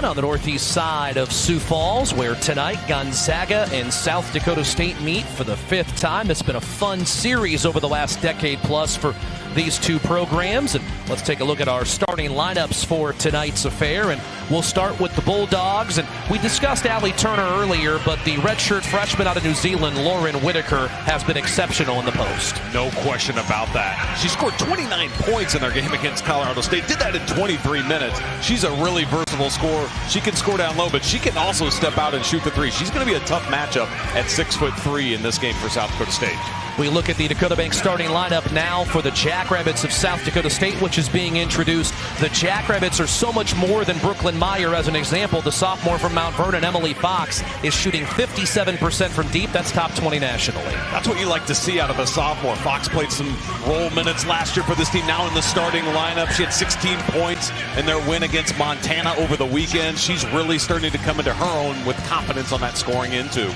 on the northeast side of Sioux Falls, where tonight Gonzaga and South Dakota State meet for the 5th time. It's been a fun series over the last decade plus for these two programs. And let's take a look at our starting lineups for tonight's affair. And we'll start with the Bulldogs. And we discussed Allie Turner earlier, but the redshirt freshman out of New Zealand, Lauren Whitaker, has been exceptional in the post. No question about that. She scored 29 points in their game against Colorado State. Did that in 23 minutes. She's a really versatile scorer. She can score down low, but she can also step out and shoot the three. She's going to be a tough matchup at 6'3" in this game for South Dakota State. We look at the Dakota Bank starting lineup now for the Jackrabbits of South Dakota State, which is being introduced. The Jackrabbits are so much more than Brooklyn Meyer. As an example, the sophomore from Mount Vernon, Emily Fox, is shooting 57% from deep. That's top 20 nationally. That's what you like to see out of a sophomore. Fox played some role minutes last year for this team, now in the starting lineup. She had 16 points in their win against Montana over the weekend. She's really starting to come into her own with confidence on that scoring end, too.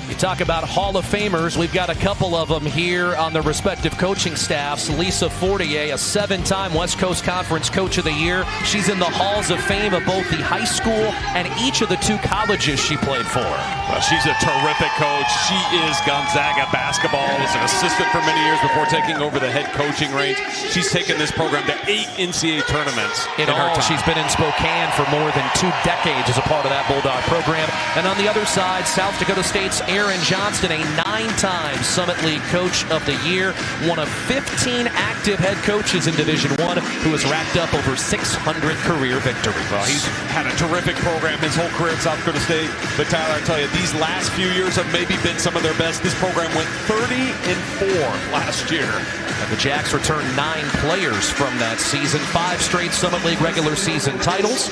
You talk about Hall of Famers. We've got a couple of them here on the respective coaching staffs. Lisa Fortier, a 7-time West Coast Conference Coach of the Year. She's in the Halls of Fame of both the high school and each of the 2 colleges she played for. Well, she's a terrific coach. She is Gonzaga basketball. Was an assistant for many years before taking over the head coaching reins. She's taken this program to 8 NCAA tournaments. In all, she's been in Spokane for more than 2 decades as a part of that Bulldog program. And on the other side, South Dakota State's Aaron Johnston, a 9-time Summit League Coach of the Year, one of 15 active head coaches in Division I, who has racked up over 600 career victories. Well, he's had a terrific program his whole career at South Dakota State. But Tyler, I tell you, these last few years have maybe been some of their best. This program went 30-4 last year. And the Jacks returned 9 players from that season, 5 straight Summit League regular season titles.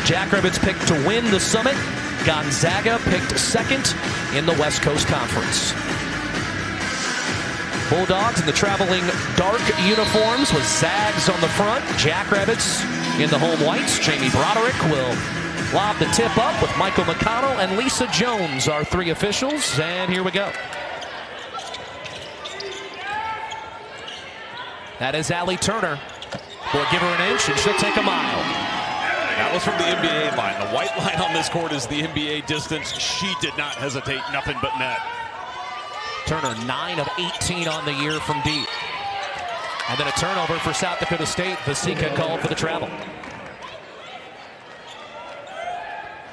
Jackrabbits picked to win the Summit. Gonzaga picked 2nd in the West Coast Conference. Bulldogs in the traveling dark uniforms with Zags on the front. Jackrabbits in the home whites. Jamie Broderick will lob the tip up with Michael McConnell and Lisa Jones, our 3 officials. And here we go. That is Allie Turner. We'll give her an inch and she'll take a mile. That was from the NBA line. The white line on this court is the NBA distance. She did not hesitate, nothing but net. Turner 9 of 18 on the year from deep. And then a turnover for South Dakota State. Vasika called for the travel.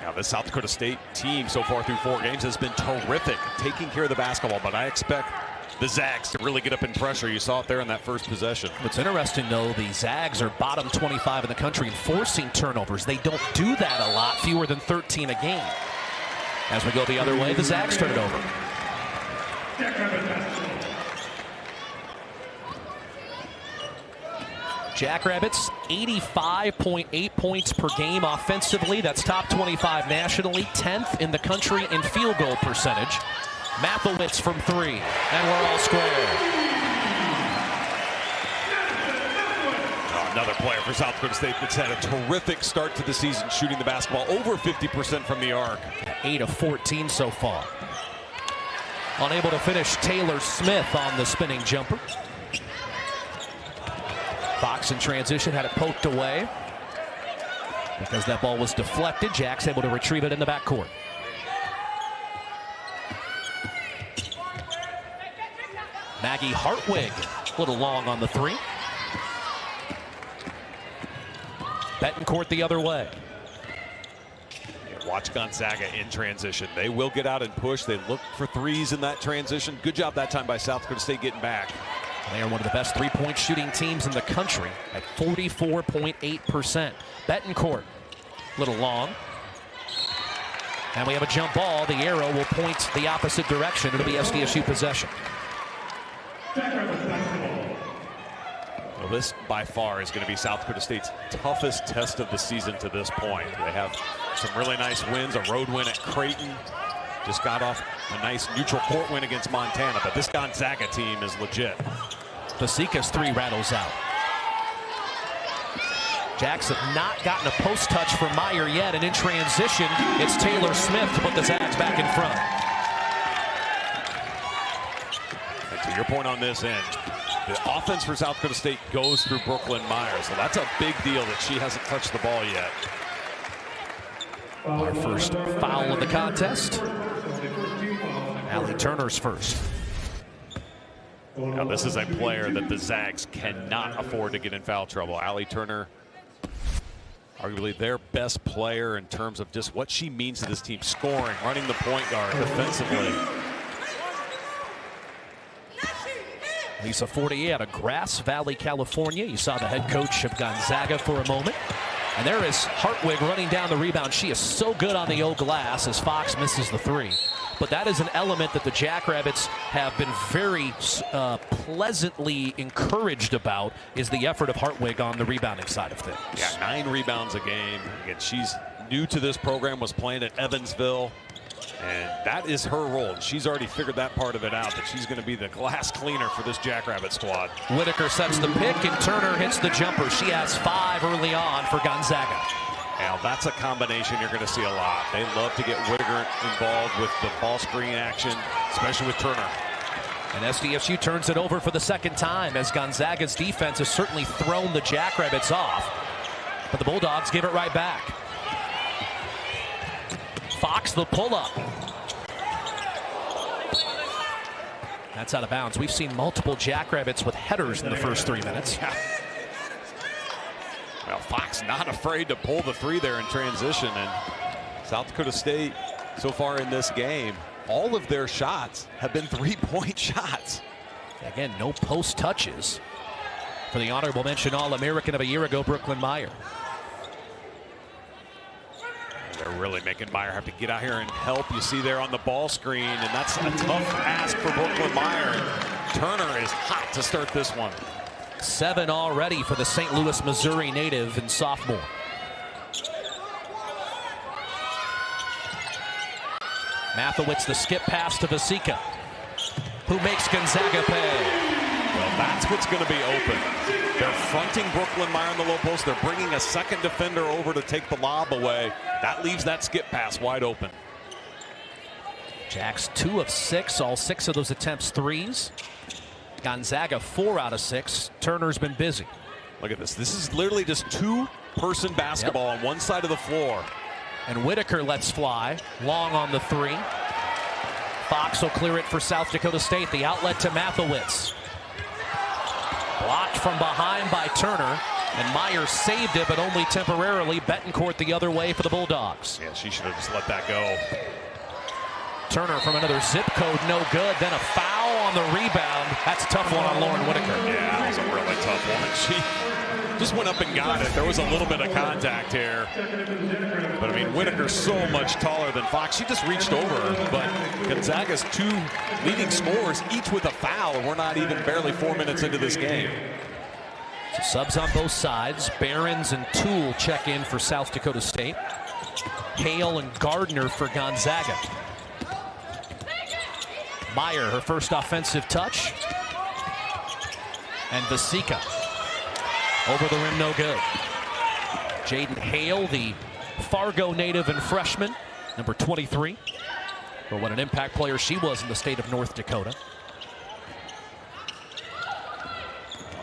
Now the South Dakota State team so far through 4 games has been terrific, taking care of the basketball, but I expect the Zags to really get up in pressure. You saw it there in that first possession. What's interesting, though, the Zags are bottom 25 in the country in forcing turnovers. They don't do that a lot, fewer than 13 a game. As we go the other way, the Zags turn it over. Jackrabbits, 85.8 points per game offensively. That's top 25 nationally, 10th in the country in field goal percentage. Mathowitz from 3, and we're all square. Another player for South Dakota State that's had a terrific start to the season shooting the basketball, over 50% from the arc. 8 of 14 so far. Unable to finish, Taylor Smith on the spinning jumper. Fox in transition had it poked away because that ball was deflected. Jack's able to retrieve it in the backcourt. Maggie Hartwig, a little long on the 3. Betancourt the other way. Yeah, watch Gonzaga in transition. They will get out and push. They look for 3s in that transition. Good job that time by South Dakota State getting back. They are one of the best 3-point shooting teams in the country at 44.8%. Betancourt, a little long. And we have a jump ball. The arrow will point the opposite direction. It'll be SDSU possession. Well, this by far is going to be South Dakota State's toughest test of the season to this point. They have some really nice wins, a road win at Creighton. Just got off a nice neutral court win against Montana, but this Gonzaga team is legit. Vasika's 3 rattles out. Jacks have not gotten a post touch from Meyer yet, and in transition, it's Taylor Smith to put the Zags back in front. And to your point on this end, the offense for South Dakota State goes through Brooklyn Meyer, so that's a big deal that she hasn't touched the ball yet. Our first foul of the contest. Allie Turner's first. Now this is a player that the Zags cannot afford to get in foul trouble. Allie Turner, arguably their best player in terms of just what she means to this team. Scoring, running the point guard defensively. Lisa Fortier out of Grass Valley, California. You saw the head coach of Gonzaga for a moment. And there is Hartwig running down the rebound. She is so good on the old glass as Fox misses the three. But that is an element that the Jackrabbits have been very pleasantly encouraged about, is the effort of Hartwig on the rebounding side of things. Yeah, 9 rebounds a game. Again, she's new to this program, was playing at Evansville. And that is her role. She's already figured that part of it out, that she's going to be the glass cleaner for this Jackrabbit squad. Whitaker sets the pick, and Turner hits the jumper. She has 5 early on for Gonzaga. Now, that's a combination you're going to see a lot. They love to get Whitaker involved with the ball screen action, especially with Turner. And SDSU turns it over for the second time, as Gonzaga's defense has certainly thrown the Jackrabbits off. But the Bulldogs give it right back. Fox, the pull-up. That's out of bounds. We've seen multiple Jackrabbits with headers in the first 3 minutes. Yeah. Well, Fox not afraid to pull the three there in transition. And South Dakota State, so far in this game, all of their shots have been 3-point shots. Again, no post touches for the honorable mention All-American of a year ago, Brooklyn Meyer. They're really making Meyer have to get out here and help. You see there on the ball screen, and that's a tough ask for Brooklyn Meyer. Turner is hot to start this one. 7 already for the St. Louis, Missouri native and sophomore. Mathewitz, the skip pass to Vasika, who makes Gonzaga pay. Well, that's what's going to be open. They're fronting Brooklyn Meyer in the low post. They're bringing a second defender over to take the lob away. That leaves that skip pass wide open. Jacks 2 of 6, all 6 of those attempts threes. Gonzaga 4 out of 6. Turner's been busy. Look at this. This is literally just 2-person basketball on one side of the floor. And Whitaker lets fly. Long on the 3. Fox will clear it for South Dakota State. The outlet to Mathewitz. Blocked from behind by Turner. And Meyer saved it, but only temporarily. Betancourt the other way for the Bulldogs. Yeah, she should have just let that go. Turner from another zip code, no good. Then a foul on the rebound. That's a tough one on Lauren Whitaker. Yeah, that was a really tough one. She just went up and got it. There was a little bit of contact here. But, I mean, Whitaker's so much taller than Fox. She just reached over her. But Gonzaga's 2 leading scorers, each with a foul, and we're not even barely 4 minutes into this game. So subs on both sides. Behrens and Toole check in for South Dakota State. Hale and Gardner for Gonzaga. Meyer, her first offensive touch. And Vasika. Over the rim, no good. Jaden Hale, the Fargo native and freshman, number 23. But what an impact player she was in the state of North Dakota.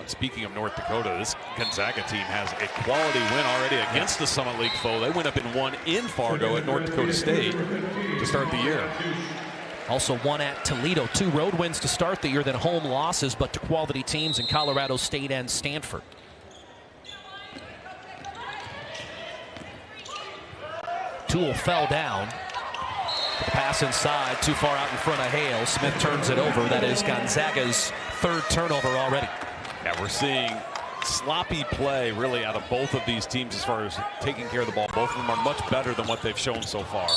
Speaking of North Dakota, this Gonzaga team has a quality win already against the Summit League foe. They went up and won in Fargo at North Dakota State to start the year. Also won at Toledo. 2 road wins to start the year, then home losses, but to quality teams in Colorado State and Stanford. Toole fell down. The pass inside, too far out in front of Hale. Smith turns it over. That is Gonzaga's 3rd turnover already. Yeah, we're seeing sloppy play really out of both of these teams as far as taking care of the ball. Both of them are much better than what they've shown so far.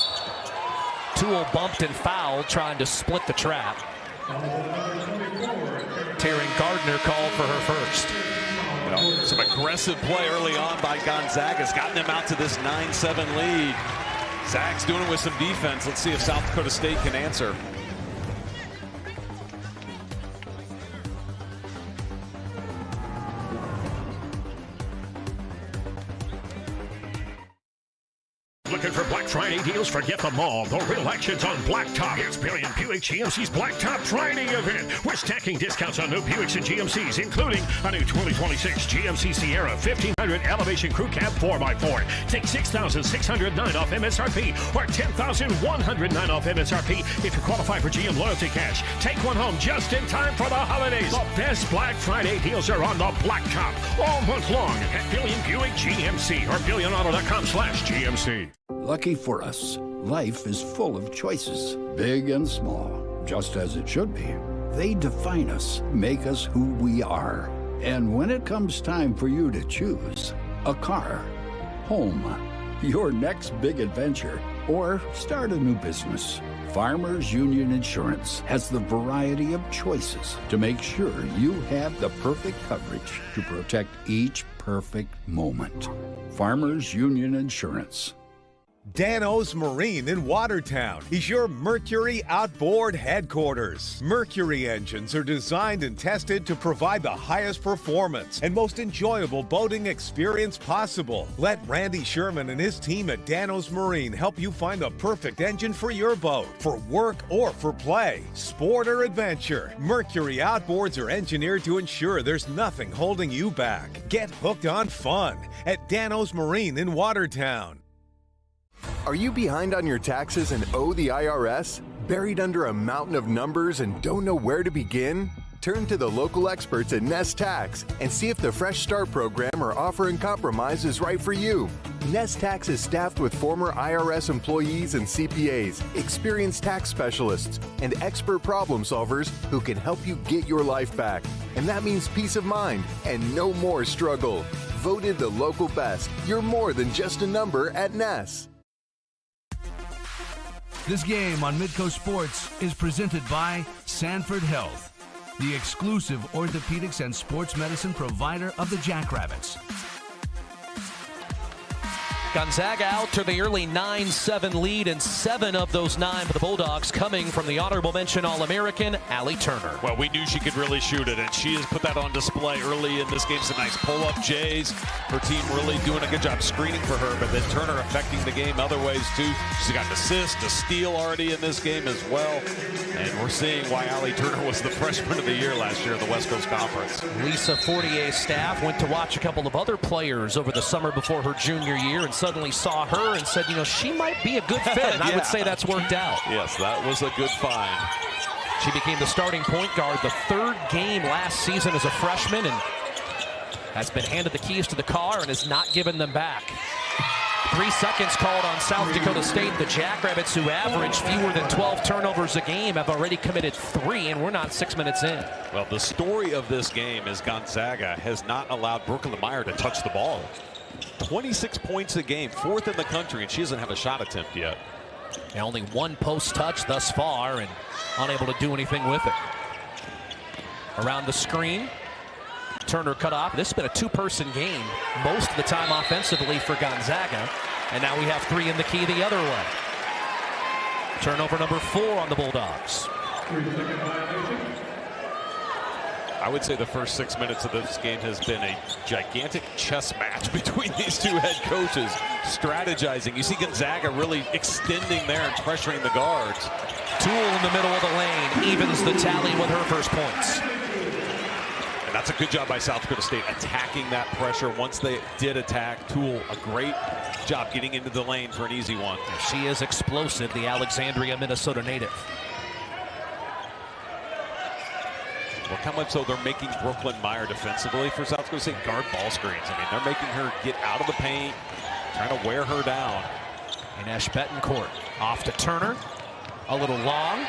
Toole bumped and fouled, trying to split the trap. Taryn Gardner called for her first. You know, some aggressive play early on by Gonzaga has gotten them out to this 9-7 lead. Zags doing it with some defense. Let's see if South Dakota State can answer. Looking for Black Friday deals? Forget them all. The real action's on Blacktop. It's Billy and Buick GMC's Blacktop Friday event. We're stacking discounts on new Buicks and GMCs, including a new 2026 GMC Sierra 1500 Elevation Crew Cab 4x4. Take $6,609 off MSRP or $10,109 off MSRP if you qualify for GM Loyalty Cash. Take one home just in time for the holidays. The best Black Friday deals are on the Blacktop all month long at Billy and Buick GMC or BillionAuto.com/GMC. Lucky for us, life is full of choices, big and small, just as it should be. They define us, make us who we are. And when it comes time for you to choose a car, home, your next big adventure, or start a new business, Farmers Union Insurance has the variety of choices to make sure you have the perfect coverage to protect each perfect moment. Farmers Union Insurance. Dano's Marine in Watertown is your Mercury outboard headquarters. Mercury engines are designed and tested to provide the highest performance and most enjoyable boating experience possible. Let Randy Sherman and his team at Dano's Marine help you find the perfect engine for your boat, for work or for play, sport or adventure. Mercury outboards are engineered to ensure there's nothing holding you back. Get hooked on fun at Dano's Marine in Watertown. Are you behind on your taxes and owe the IRS? Buried under a mountain of numbers and don't know where to begin? Turn to the local experts at Nest Tax and see if the Fresh Start program or Offer and Compromise is right for you. Nest Tax is staffed with former IRS employees and CPAs, experienced tax specialists, and expert problem solvers who can help you get your life back. And that means peace of mind and no more struggle. Voted the local best. You're more than just a number at Nest. This game on Midco Sports is presented by Sanford Health, the exclusive orthopedics and sports medicine provider of the Jackrabbits. Gonzaga out to the early 9-7 lead, and 7 of those 9 for the Bulldogs coming from the honorable mention All-American, Allie Turner. Well, we knew she could really shoot it, and she has put that on display early in this game. Some nice pull-up J's. Her team really doing a good job screening for her, but then Turner affecting the game other ways, too. She's got an assist, a steal already in this game as well. And we're seeing why Allie Turner was the freshman of the year last year in the West Coast Conference. Lisa Fortier's staff went to watch a couple of other players over the summer before her junior year and suddenly saw her and said, you know, she might be a good fit. And I would say that's worked out. Yes, that was a good find. She became the starting point guard the 3rd game last season as a freshman and has been handed the keys to the car and has not given them back. 3 seconds called on South Dakota State. The Jackrabbits, who average fewer than 12 turnovers a game, have already committed 3, and we're not 6 minutes in. Well, the story of this game is Gonzaga has not allowed Brooklyn Meyer to touch the ball. 26 points a game, 4th in the country, and she doesn't have a shot attempt yet. And only 1 post touch thus far, and unable to do anything with it. Around the screen, Turner cut off. This has been a 2-person game most of the time offensively for Gonzaga, and now we have 3 in the key the other way. Turnover number 4 on the Bulldogs. I would say the first 6 minutes of this game has been a gigantic chess match between these 2 head coaches, strategizing. You see Gonzaga really extending there and pressuring the guards. Toole in the middle of the lane evens the tally with her first points. And that's a good job by South Dakota State attacking that pressure. Once they did attack, Toole, a great job getting into the lane for an easy one. She is explosive, the Alexandria, Minnesota native. Look how much so they're making Brooklyn Meyer defensively for South Dakota State guard ball screens. I mean, they're making her get out of the paint, trying to wear her down. Inesh Betancourt off to Turner. A little long.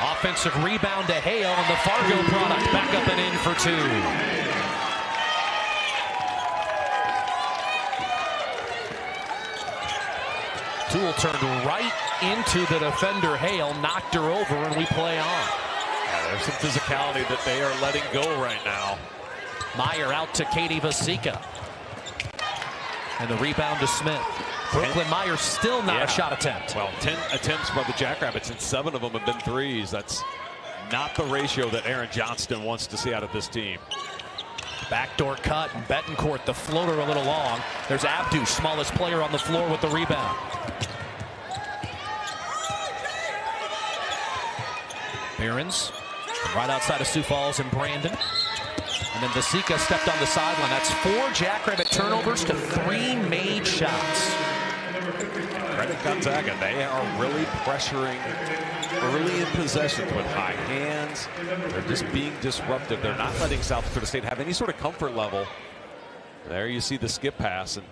Offensive rebound to Hale, and the Fargo product back up and in for 2. Toole turned right into the defender Hale, knocked her over, and we play on. There's some physicality that they are letting go right now. Meyer out to Katie Vasika. And the rebound to Smith. Brooklyn Meyer still not a shot attempt. Well, 10 attempts by the Jackrabbits, and 7 of them have been threes. That's not the ratio that Aaron Johnston wants to see out of this team. Backdoor cut, and Betancourt, the floater a little long. There's Abdush, smallest player on the floor with the rebound. Behrens right outside of Sioux Falls and Brandon. And then Vasika stepped on the sideline. That's 4 Jackrabbit turnovers to 3 made shots. Credit Gonzaga. They are really pressuring early in possession with high hands. They're just being disruptive. They're not letting South Dakota State have any sort of comfort level. There you see the skip pass. And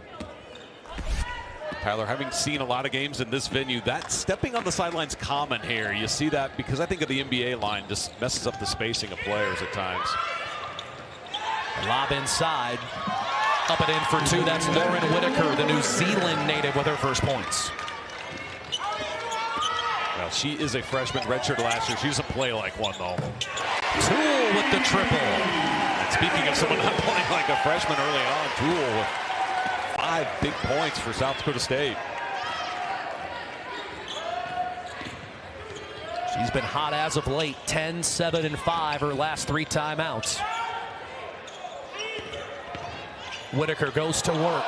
Tyler, having seen a lot of games in this venue, that stepping on the sideline's common here. You see that because I think of the NBA line just messes up the spacing of players at times. Lob inside. Up and in for 2. That's Lauren Whitaker, the New Zealand native, with her first points. Well, she is a freshman, redshirted last year. She doesn't play like one, though. Toole with the triple. And speaking of someone not playing like a freshman early on, Toole with 5 big points for South Dakota State. She's been hot as of late. 10, 7, and 5 her last 3 timeouts. Whitaker goes to work.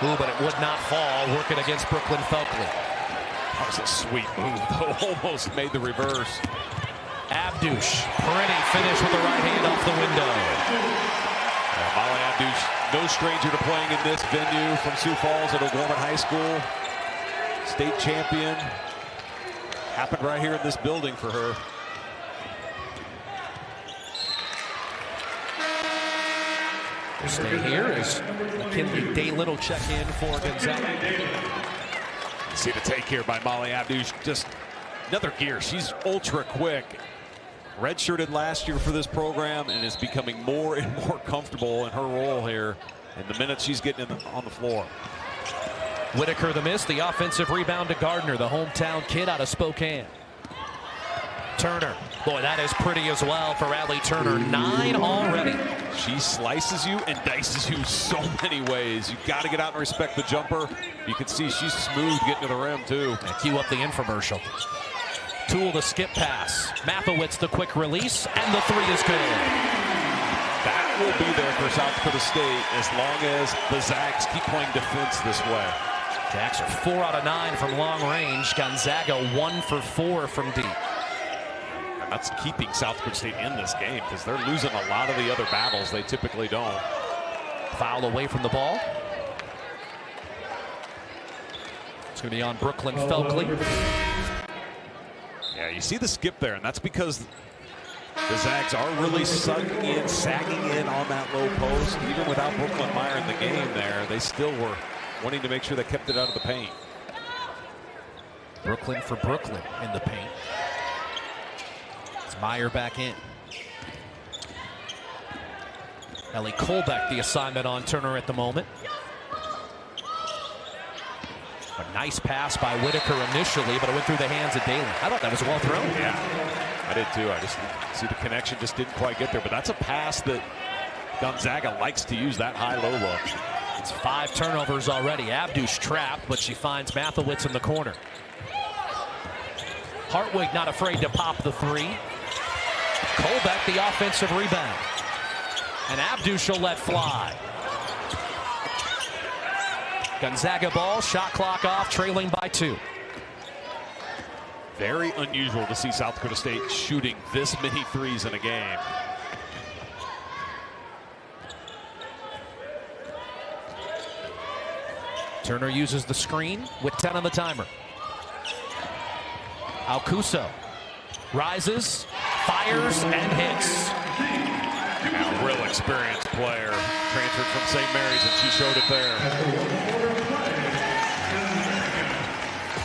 Ooh, but it would not fall. Working against Brooklyn Felkley. That was a sweet move, though. Almost made the reverse. Abdush, pretty finish with the right hand off the window. Molly Abdush, no stranger to playing in this venue from Sioux Falls at O'Gorman High School. State champion. Happened right here in this building for her. We'll stay here as McKinley Day-Little check in for Gonzaga. See the take here by Molly Abdush. Just another gear. She's ultra quick. Redshirted last year for this program and is becoming more and more comfortable in her role here in the minutes she's getting on the floor. Whitaker the miss. The offensive rebound to Gardner, the hometown kid out of Spokane. Turner. Boy, that is pretty as well for Adley Turner. 9 already. She slices you and dices you so many ways. You've got to get out and respect the jumper. You can see she's smooth getting to the rim, too. And cue up the infomercial. Toole the skip pass. Mathowitz the quick release, and the 3 is good. That will be there for South Dakota State as long as the Zags keep playing defense this way. Jacks are 4 out of 9 from long range. Gonzaga 1 for 4 from deep. That's keeping South Dakota State in this game because they're losing a lot of the other battles they typically don't. Foul away from the ball. It's going to be on Brooklyn Felkley. Yeah, you see the skip there, and that's because the Zags are really sagging in on that low post. Even without Brooklyn Meyer in the game there, they still were wanting to make sure they kept it out of the paint. Brooklyn for Brooklyn in the paint. Meyer back in. Ellie Colbeck the assignment on Turner at the moment. A nice pass by Whitaker initially, but it went through the hands of Dalen. I thought that was well thrown. Yeah, I did too. I just see the connection just didn't quite get there, but that's a pass that Gonzaga likes to use, that high-low look. It's 5 turnovers already. Abdush trapped, but she finds Mathowitz in the corner. Hartwig not afraid to pop the 3. Colbeck the offensive rebound. And Abdush will let fly. Gonzaga ball, shot clock off, trailing by 2. Very unusual to see South Dakota State shooting this many threes in a game. Turner uses the screen with 10 on the timer. Alcuso rises, fires, and hits. A real experienced player, transferred from St. Mary's, and she showed it there.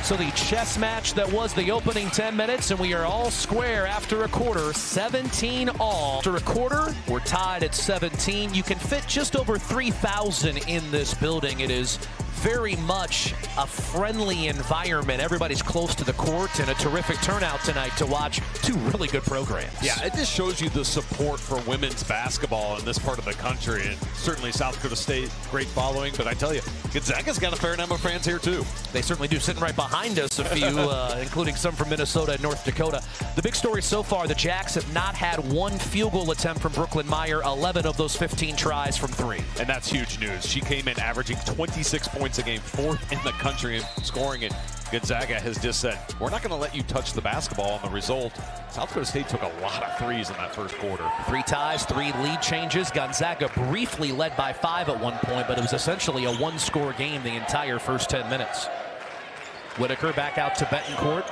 So the chess match that was the opening 10 minutes, and we are all square after a quarter, 17 all. After a quarter, we're tied at 17. You can fit just over 3,000 in this building. It is very much a friendly environment. Everybody's close to the court, and a terrific turnout tonight to watch two really good programs. Yeah, it just shows you the support for women's basketball in this part of the country. And certainly South Dakota State, great following. But I tell you, Gonzaga's got a fair number of fans here, too. They certainly do. Sitting right behind us, a few, including some from Minnesota and North Dakota. The big story so far, the Jacks have not had one field goal attempt from Brooklyn Meyer, 11 of those 15 tries from three. And that's huge news. She came in averaging 26 points a game, 4th in the country in scoring it. Gonzaga has just said, we're not going to let you touch the basketball. And the result, South Dakota State took a lot of threes in that first quarter. 3 ties, 3 lead changes. Gonzaga briefly led by 5 at one point, but it was essentially a one-score game the entire first 10 minutes. Whitaker back out to Betancourt.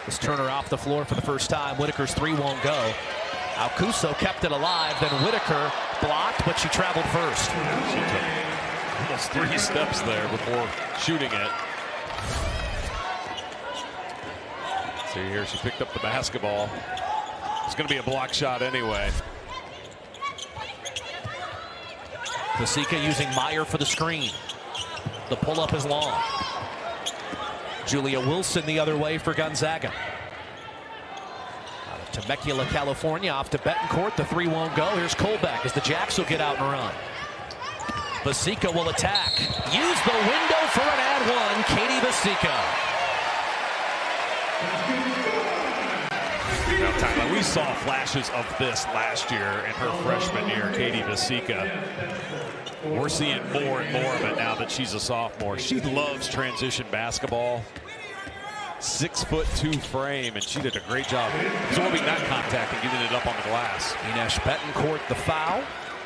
This Turner off the floor for the first time. Whitaker's 3 won't go. Alcuso kept it alive, then Whitaker blocked, but she traveled first. She took almost 3 steps there before shooting it. See here, she picked up the basketball. It's going to be a block shot anyway. Vasika using Meyer for the screen. The pull-up is long. Julia Wilson the other way for Gonzaga. Out of Temecula, California, off to Betancourt. The 3 won't go. Here's Colbeck as the Jacks will get out and run. Vasika will attack. Use the window for an and one. Katie Vasika. Now, Tyler, we saw flashes of this last year in her freshman year, Katie Vasika. We're seeing more and more of it now that she's a sophomore. She loves transition basketball. 6'2" frame, and she did a great job absorbing that contact and getting it up on the glass. Ines Betancourt the foul.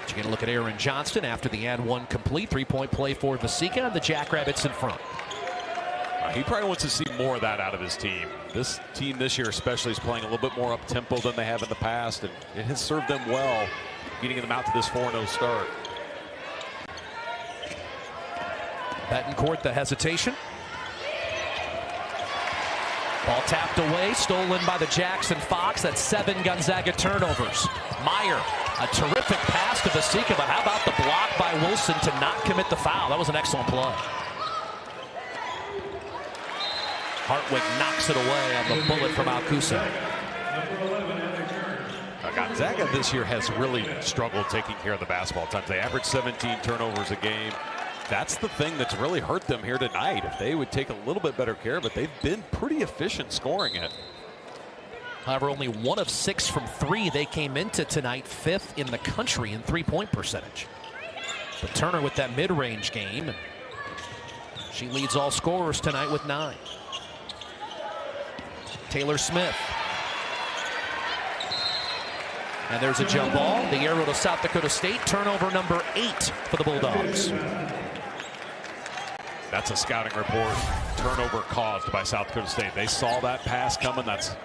You're going to look at Aaron Johnston after the and one complete. 3-point play for Vasika, and the Jackrabbits in front. He probably wants to see more of that out of his team. This team this year especially is playing a little bit more up-tempo than they have in the past, and it has served them well, getting them out to this 4-0 start. Betancourt the hesitation. Ball tapped away, stolen by the Jackson Fox. That's 7 Gonzaga turnovers. Meyer, a terrific pass to Vasika, but how about the block by Wilson to not commit the foul? That was an excellent play. Hartwig knocks it away on the bullet from Alcuso. Gonzaga this year has really struggled taking care of the basketball at times. They average 17 turnovers a game. That's the thing that's really hurt them here tonight. If they would take a little bit better care, but they've been pretty efficient scoring it. However, only 1 of 6 from 3 they came into tonight, 5th in the country in 3-point percentage. But Turner with that mid-range game. She leads all scorers tonight with 9. Taylor Smith. And there's a jump ball. The arrow to South Dakota State. Turnover number 8 for the Bulldogs. That's a scouting report. Turnover caused by South Dakota State. They saw that pass coming. That's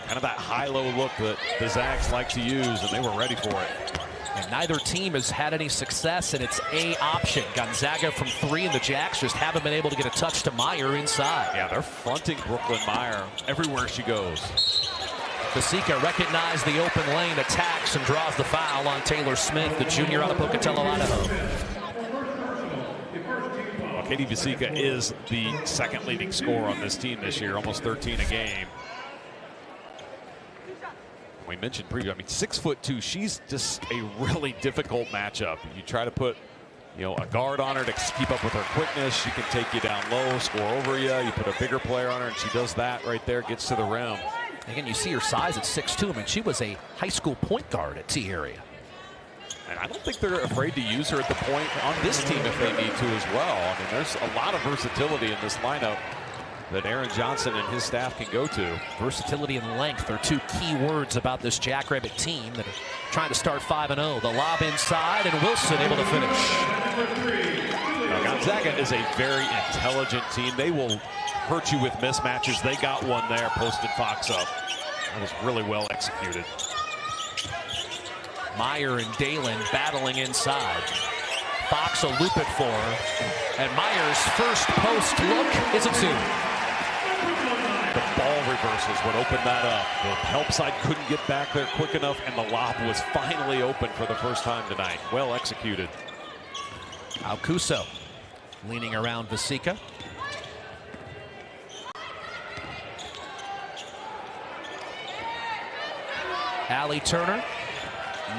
kind of that high-low look that the Zags like to use, and they were ready for it. And neither team has had any success in its A option. Gonzaga from 3, and the Jacks just haven't been able to get a touch to Meyer inside. Yeah, they're fronting Brooklyn Meyer everywhere she goes. Vasika recognized the open lane, attacks, and draws the foul on Taylor Smith, the junior out of Pocatello, Idaho. Well, Katie Vasika is the 2nd leading scorer on this team this year, almost 13 a game. We mentioned preview, I mean, 6'2", she's just a really difficult matchup. You try to put, a guard on her to keep up with her quickness. She can take you down low, score over you. You put a bigger player on her, and she does that right there, gets to the rim. Again, you see her size at 6'2". I mean, she was a high school point guard at T-area. And I don't think they're afraid to use her at the point on this team if they need to as well. I mean, there's a lot of versatility in this lineup that Aaron Johnson and his staff can go to. Versatility and length are 2 key words about this Jackrabbit team that are trying to start 5-0. The lob inside, and Wilson able to finish. Now, Gonzaga is a very intelligent team. They will hurt you with mismatches. They got one there, posted Fox up. That was really well executed. Meyer and Dalen battling inside. Fox will loop it for her, and Meyer's first post look is a 2. The ball reversals would open that up. The help side couldn't get back there quick enough, and the lob was finally open for the first time tonight. Well executed. Alcuso Leaning around Vasika. Allie Turner,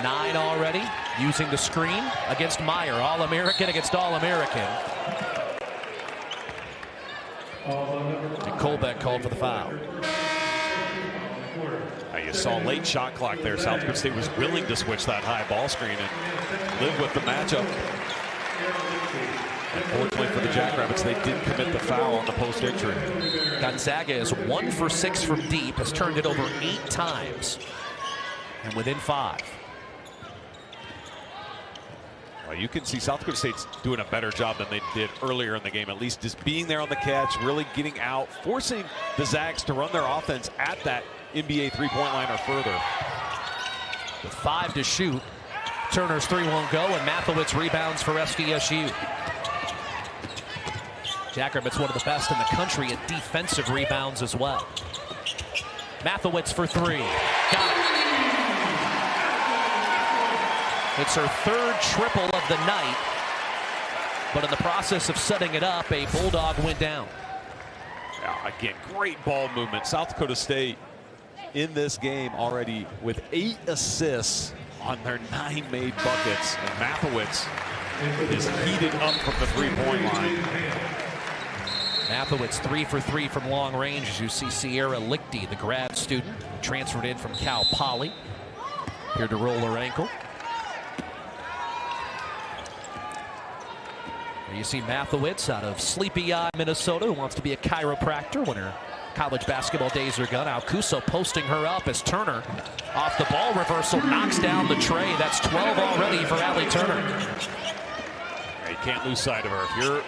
9 already, using the screen against Meyer. All-American against All-American. And Colbeck called for the foul. You saw late shot clock there. South Dakota State was willing to switch that high ball screen and live with the matchup. Unfortunately for the Jackrabbits, they did commit the foul on the post entry. Gonzaga is 1 for 6 from deep, has turned it over 8 times. And within 5. Well, you can see South Dakota State's doing a better job than they did earlier in the game, at least just being there on the catch, really getting out, forcing the Zags to run their offense at that NBA three-point line or further. With 5 to shoot, Turner's 3 won't go, and Mathewitz rebounds for SDSU. Jackrabbits one of the best in the country at defensive rebounds as well. Mathewitz for 3. Got it. It's her 3rd triple of the night, but in the process of setting it up, a Bulldog went down. Yeah, again, great ball movement. South Dakota State in this game already with 8 assists on their 9 made buckets, and Mathewitz is heated up from the three-point line. Mathewitz 3 for 3 from long range, as you see Sierra Lichty, the grad student, transferred in from Cal Poly, here to roll her ankle. You see Mathewitz out of Sleepy Eye, Minnesota, who wants to be a chiropractor when her college basketball days are gone. Alcuso posting her up as Turner, off the ball reversal, knocks down the tray. That's 12 already for Allie Turner. Yeah, you can't lose sight of her. If you're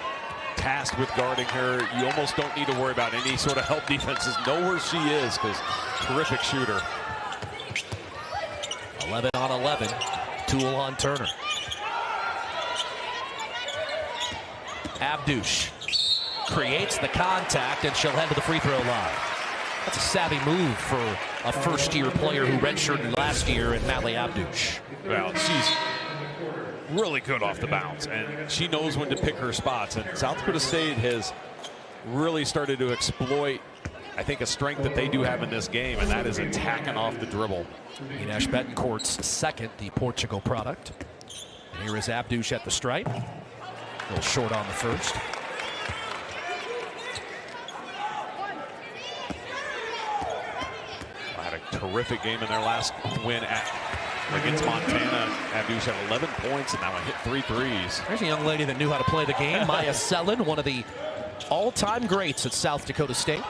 tasked with guarding her, you almost don't need to worry about any sort of help defenses. Know where she is, because terrific shooter. 11 on 11, Tool on Turner. Abdush creates the contact, and she'll head to the free throw line. That's a savvy move for a first-year player who redshirted last year in Natalie Abdush. Well, she's really good off the bounce, and she knows when to pick her spots. And South Dakota State has really started to exploit, I think, a strength that they do have in this game, and that is attacking off the dribble. Ines Betancourt's second, the Portugal product. Here is Abdush at the stripe. A little short on the first. Had a terrific game in their last win against Montana. Abdush had 11 points and now hit 3 threes. There's a young lady that knew how to play the game. Maya Sellen, one of the all-time greats at South Dakota State.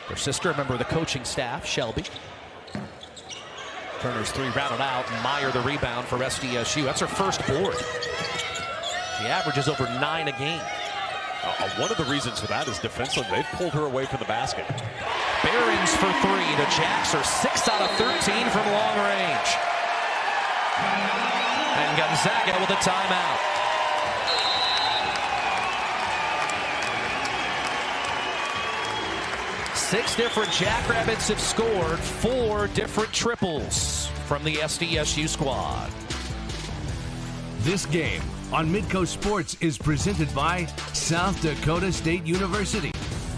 Her sister, a member of the coaching staff, Shelby. Turner's 3 rounded out. Meyer the rebound for SDSU. That's her first board. She averages over 9 a game. One of the reasons for that is defensively. They've pulled her away from the basket. Behrens for 3. The Jacks are 6 out of 13 from long range. And Gonzaga with a timeout. Six different Jackrabbits have scored 4 different triples from the SDSU squad. This game on Midcoast Sports is presented by South Dakota State University.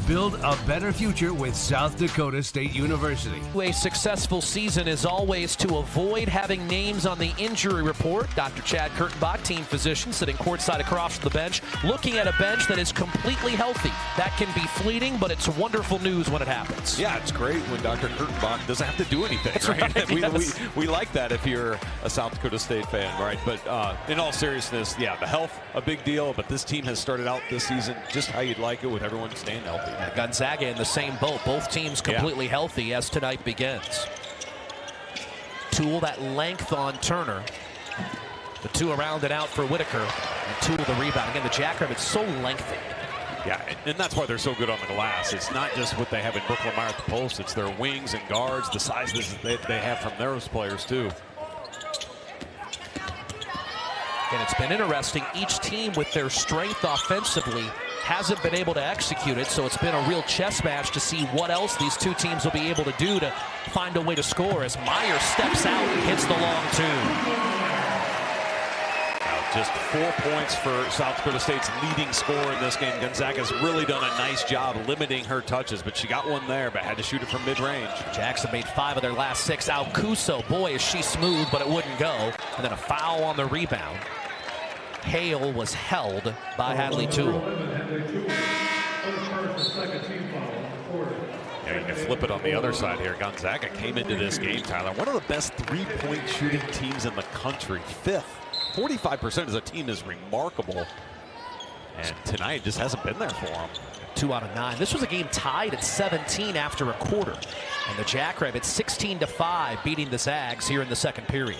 Build a better future with South Dakota State University. A successful season is always to avoid having names on the injury report. Dr. Chad Kurtenbach, team physician, sitting courtside across from the bench, looking at a bench that is completely healthy. That can be fleeting, but it's wonderful news when it happens. Yeah, it's great when Dr. Kurtenbach doesn't have to do anything. That's right. Yes. we like that if you're a South Dakota State fan, right? But in all seriousness, yeah, the health, a big deal, but this team has started out this season just how you'd like it, with everyone staying healthy. Gonzaga in the same boat. Both teams completely healthy as tonight begins. Tool that length on Turner. The 2 around and out for Whitaker. And Tool the rebound. Again, the Jackrabbits so lengthy. Yeah, and that's why they're so good on the glass. It's not just what they have in Brooklyn Meyer at the post. It's their wings and guards, the size that they have from those players, too. And it's been interesting. Each team with their strength offensively hasn't been able to execute it, so it's been a real chess match to see what else these two teams will be able to do to find a way to score as Meyer steps out and hits the long 2. Just 4 points for South Dakota State's leading scorer in this game. Gonzaga's really done a nice job limiting her touches, but she got one there, but had to shoot it from mid-range. Jackson made 5 of their last 6. Alcuso, boy, is she smooth, but it wouldn't go. And then a foul on the rebound. Hale was held by Hadley Toole. Yeah, you can flip it on the other side here. Gonzaga came into this game, Tyler, one of the best three-point shooting teams in the country. 5th. 45% as a team is remarkable. And tonight just hasn't been there for them. 2 out of 9. This was a game tied at 17 after a quarter. And the Jackrabbits 16-5 beating the Zags here in the second period.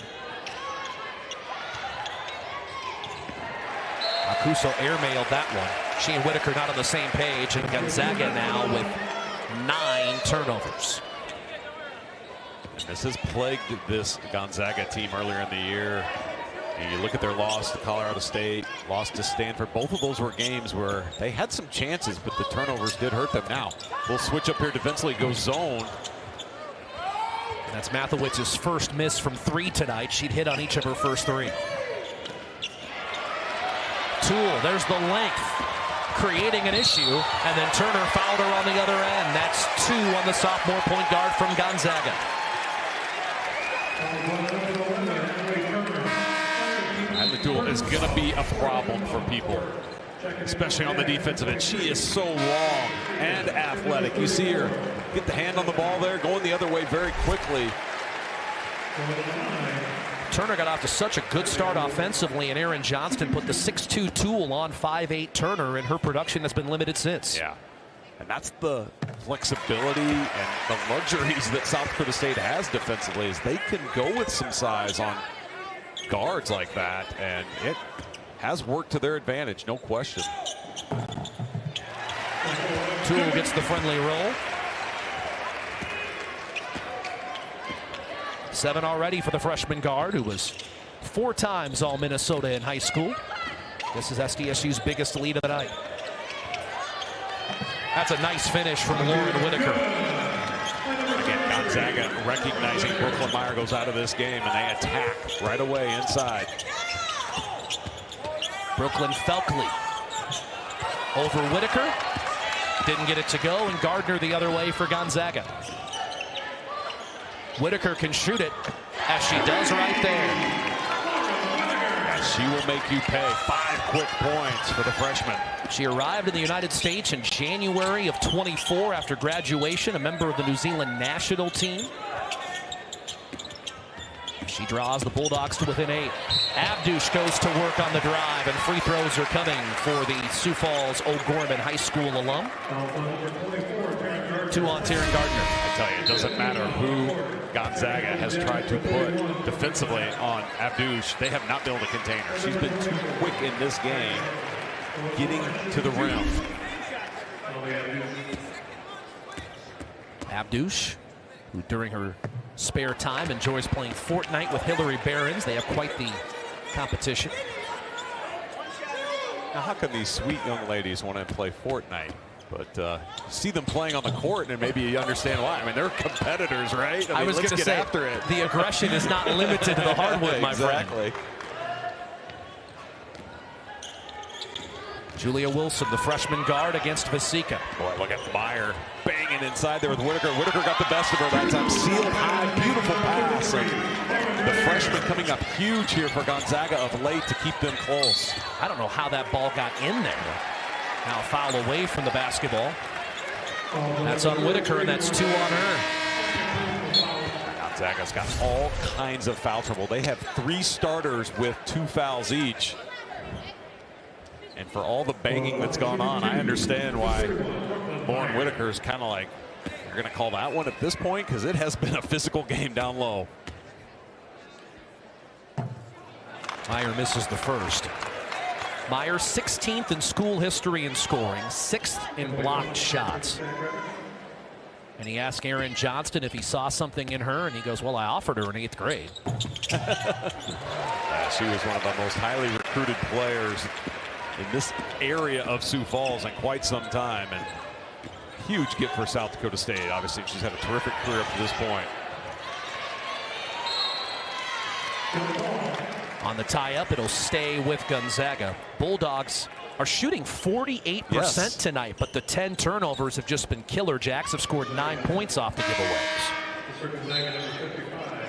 Alcuso airmailed that one. She and Whitaker not on the same page, and Gonzaga now with 9 turnovers. And this has plagued this Gonzaga team earlier in the year. You look at their loss to Colorado State, loss to Stanford. Both of those were games where they had some chances, but the turnovers did hurt them. Now, we'll switch up here defensively, go zone. And that's Mathowitz's first miss from 3 tonight. She'd hit on each of her first 3. Toole, there's the length, creating an issue, and then Turner fouled her on the other end. That's 2 on the sophomore point guard from Gonzaga. Toole is going to be a problem for people, especially on the defensive end. She is so long and athletic. You see her get the hand on the ball there, going the other way very quickly. Turner got off to such a good start offensively, and Aaron Johnston put the 6'2" Toole on 5'8" Turner, and her production has been limited since. Yeah, and that's the flexibility and the luxuries that South Dakota State has defensively, is they can go with some size on guards like that, and it has worked to their advantage, no question. Toole gets the friendly roll. 7 already for the freshman guard, who was 4 times All-Minnesota in high school. This is SDSU's biggest lead of the night. That's a nice finish from Lauren Whitaker. Again, Gonzaga recognizing Brooklyn Meyer goes out of this game, and they attack right away inside. Brooklyn Felkley over Whitaker. Didn't get it to go, and Gardner the other way for Gonzaga. Whitaker can shoot it, as she does right there. And she will make you pay. 5 quick points for the freshman. She arrived in the United States in January of 24 after graduation, a member of the New Zealand national team. She draws the Bulldogs to within 8. Abdush goes to work on the drive, and free throws are coming for the Sioux Falls O'Gorman High School alum. 2 on Taryn Gardner. I tell you, it doesn't matter who Gonzaga has tried to put defensively on Abdush. They have not been able to contain her. She's been too quick in this game getting to the rim. Abdush, who during her spare time enjoys playing Fortnite with Hillary Behrens. They have quite the competition. Now, how come these sweet young ladies want to play Fortnite? But see them playing on the court, and maybe you understand why. I mean, they're competitors, right? I mean, was going to say, after it. The aggression is not limited to the hardwood, my exactly. friend. Julia Wilson, the freshman guard, against Vasika. Boy, look at Meyer banging inside there with Whitaker. Whitaker got the best of her that time. Sealed high, beautiful pass. And the freshman coming up huge here for Gonzaga of late to keep them close. I don't know how that ball got in there. Now a foul away from the basketball. That's on Whitaker, and that's 2 on her. Gonzaga's got all kinds of foul trouble. They have 3 starters with 2 fouls each. And for all the banging that's gone on, I understand why Lauren Whitaker is kind of like, you're going to call that one at this point, because it has been a physical game down low. Meyer misses the first. Meyer 16th in school history in scoring, 6th in blocked shots. And he asked Aaron Johnston if he saw something in her, and he goes, well, I offered her in 8th grade. She was one of the most highly recruited players in this area of Sioux Falls in quite some time, and huge gift for South Dakota State. Obviously, she's had a terrific career up to this point. On the tie-up, it'll stay with Gonzaga. Bulldogs are shooting 48% tonight, but the 10 turnovers have just been killer. Jacks have scored 9 points off the giveaways.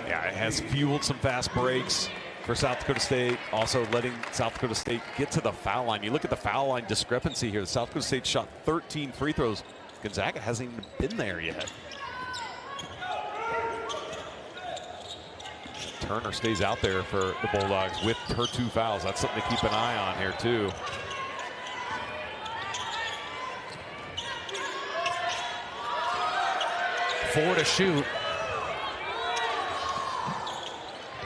Yeah, it has fueled some fast breaks for South Dakota State, also letting South Dakota State get to the foul line. You look at the foul line discrepancy here. South Dakota State shot 13 free throws. Gonzaga hasn't even been there yet. Turner stays out there for the Bulldogs with her 2 fouls. That's something to keep an eye on here, too. Four to shoot.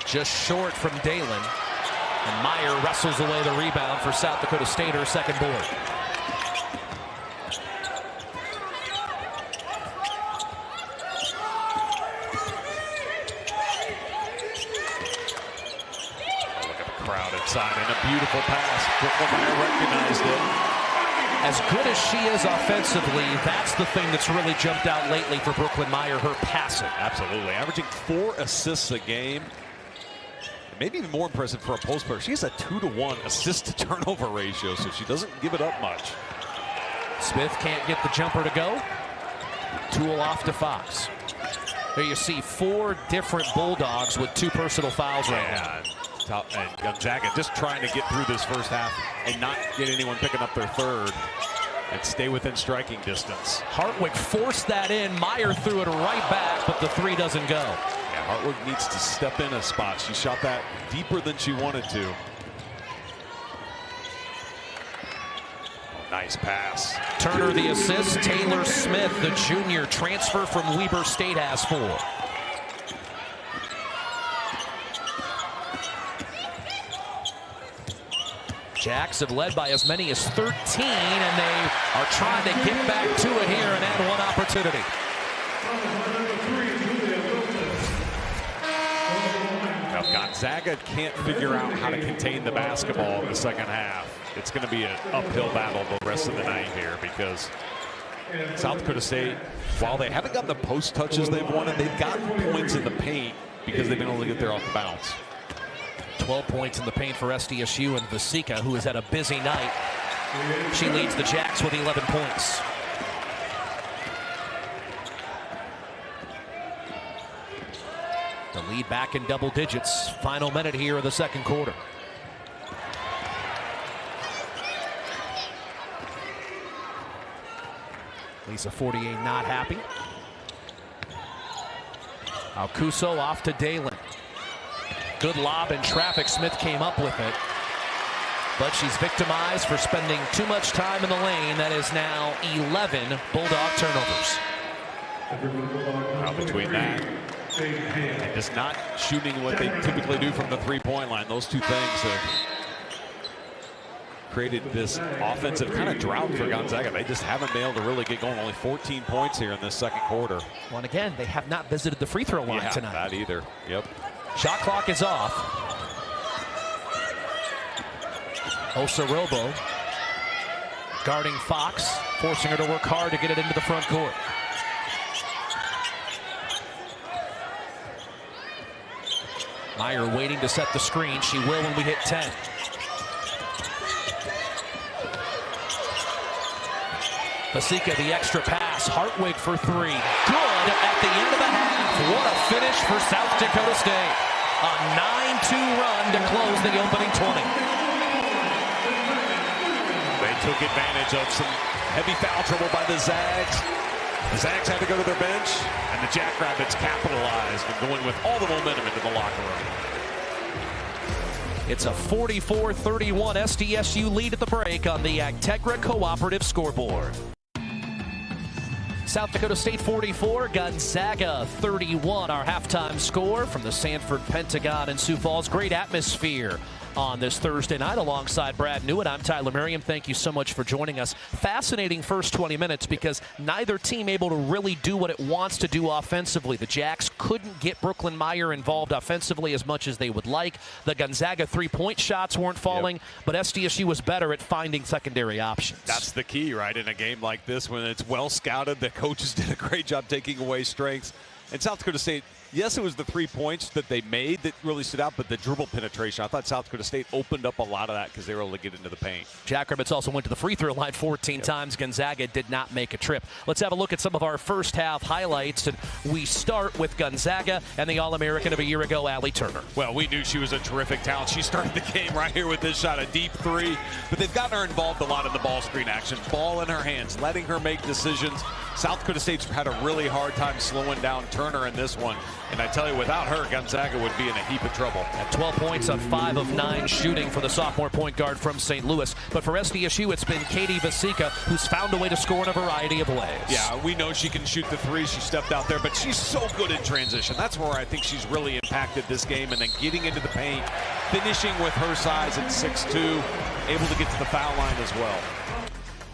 Just short from Dalen. And Meyer wrestles away the rebound for South Dakota State, her second board. Inside and a beautiful pass. Brooklyn Meyer recognized it. As good as she is offensively, that's the thing that's really jumped out lately for Brooklyn Meyer, her passing. Absolutely. Averaging 4 assists a game. Maybe even more impressive for a post player. She has a 2-to-1 assist to turnover ratio, so she doesn't give it up much. Smith can't get the jumper to go. Tool off to Fox. There you see 4 different Bulldogs with 2 personal fouls right now. And Gonzaga just trying to get through this first half and not get anyone picking up their third and stay within striking distance. Hartwig forced that in. Meyer threw it right back, but the 3 doesn't go. Yeah, Hartwig needs to step in a spot. She shot that deeper than she wanted to. Nice pass. Turner the assist. Taylor Smith, the junior transfer from Weber State, has 4. Jacks have led by as many as 13, and they are trying to get back to it here and add 1 opportunity. Now, Gonzaga can't figure out how to contain the basketball in the second half. It's going to be an uphill battle the rest of the night here because South Dakota State, while they haven't gotten the post touches they've wanted, they've gotten points in the paint because they've been able to get there off the bounce. 12 points in the paint for SDSU, and Vasika, who has had a busy night, she leads the Jacks with 11 points. The lead back in double digits. Final minute here of the second quarter. Lisa 48 not happy. Alcuso off to Dalen. Good lob in traffic. Smith came up with it. But she's victimized for spending too much time in the lane. That is now 11 Bulldog turnovers. Between that and just not shooting what they typically do from the three-point line, those two things have created this offensive kind of drought for Gonzaga. They just haven't been able to really get going. Only 14 points here in this second quarter. Well, and again, they have not visited the free throw line tonight. Not either. Yep. Shot clock is off. Osarobo guarding Fox, forcing her to work hard to get it into the front court. Meyer waiting to set the screen. She will when we hit 10. Vasika, the extra pass. Hartwig for 3. Good at the end of the half. What a finish for South Dakota State. A 9-2 run to close the opening 20. They took advantage of some heavy foul trouble by the Zags. The Zags had to go to their bench, and the Jackrabbits capitalized and going with all the momentum into the locker room. It's a 44-31 SDSU lead at the break on the Agtegra Cooperative scoreboard. South Dakota State 44, Gonzaga 31. Our halftime score from the Sanford Pentagon in Sioux Falls. Great atmosphere on this Thursday night alongside Brad Newitt. I'm Tyler Merriam. Thank you so much for joining us. Fascinating first 20 minutes because neither team able to really do what it wants to do offensively. The Jacks couldn't get Brooklyn Meyer involved offensively as much as they would like. The Gonzaga three-point shots weren't falling, but SDSU was better at finding secondary options. That's the key, right? In a game like this, when it's well scouted, the coaches did a great job taking away strengths. And South Dakota State Yes, it was the 3 points that they made that really stood out, but the dribble penetration, I thought South Dakota State opened up a lot of that because they were able to get into the paint. Jackrabbits also went to the free throw line 14 times. Gonzaga did not make a trip. Let's have a look at some of our first half highlights. And we start with Gonzaga and the All-American of a year ago, Allie Turner. Well, we knew she was a terrific talent. She started the game right here with this shot, a deep three. But they've gotten her involved a lot in the ball screen action. Ball in her hands, letting her make decisions. South Dakota State's had a really hard time slowing down Turner in this one. And I tell you, without her, Gonzaga would be in a heap of trouble. At 12 points on 5 of 9 shooting for the sophomore point guard from St. Louis. But for SDSU, it's been Katie Vasika, who's found a way to score in a variety of ways. Yeah, we know she can shoot the three. She stepped out there, but she's so good in transition. That's where I think she's really impacted this game. And then getting into the paint, finishing with her size at 6'2", able to get to the foul line as well.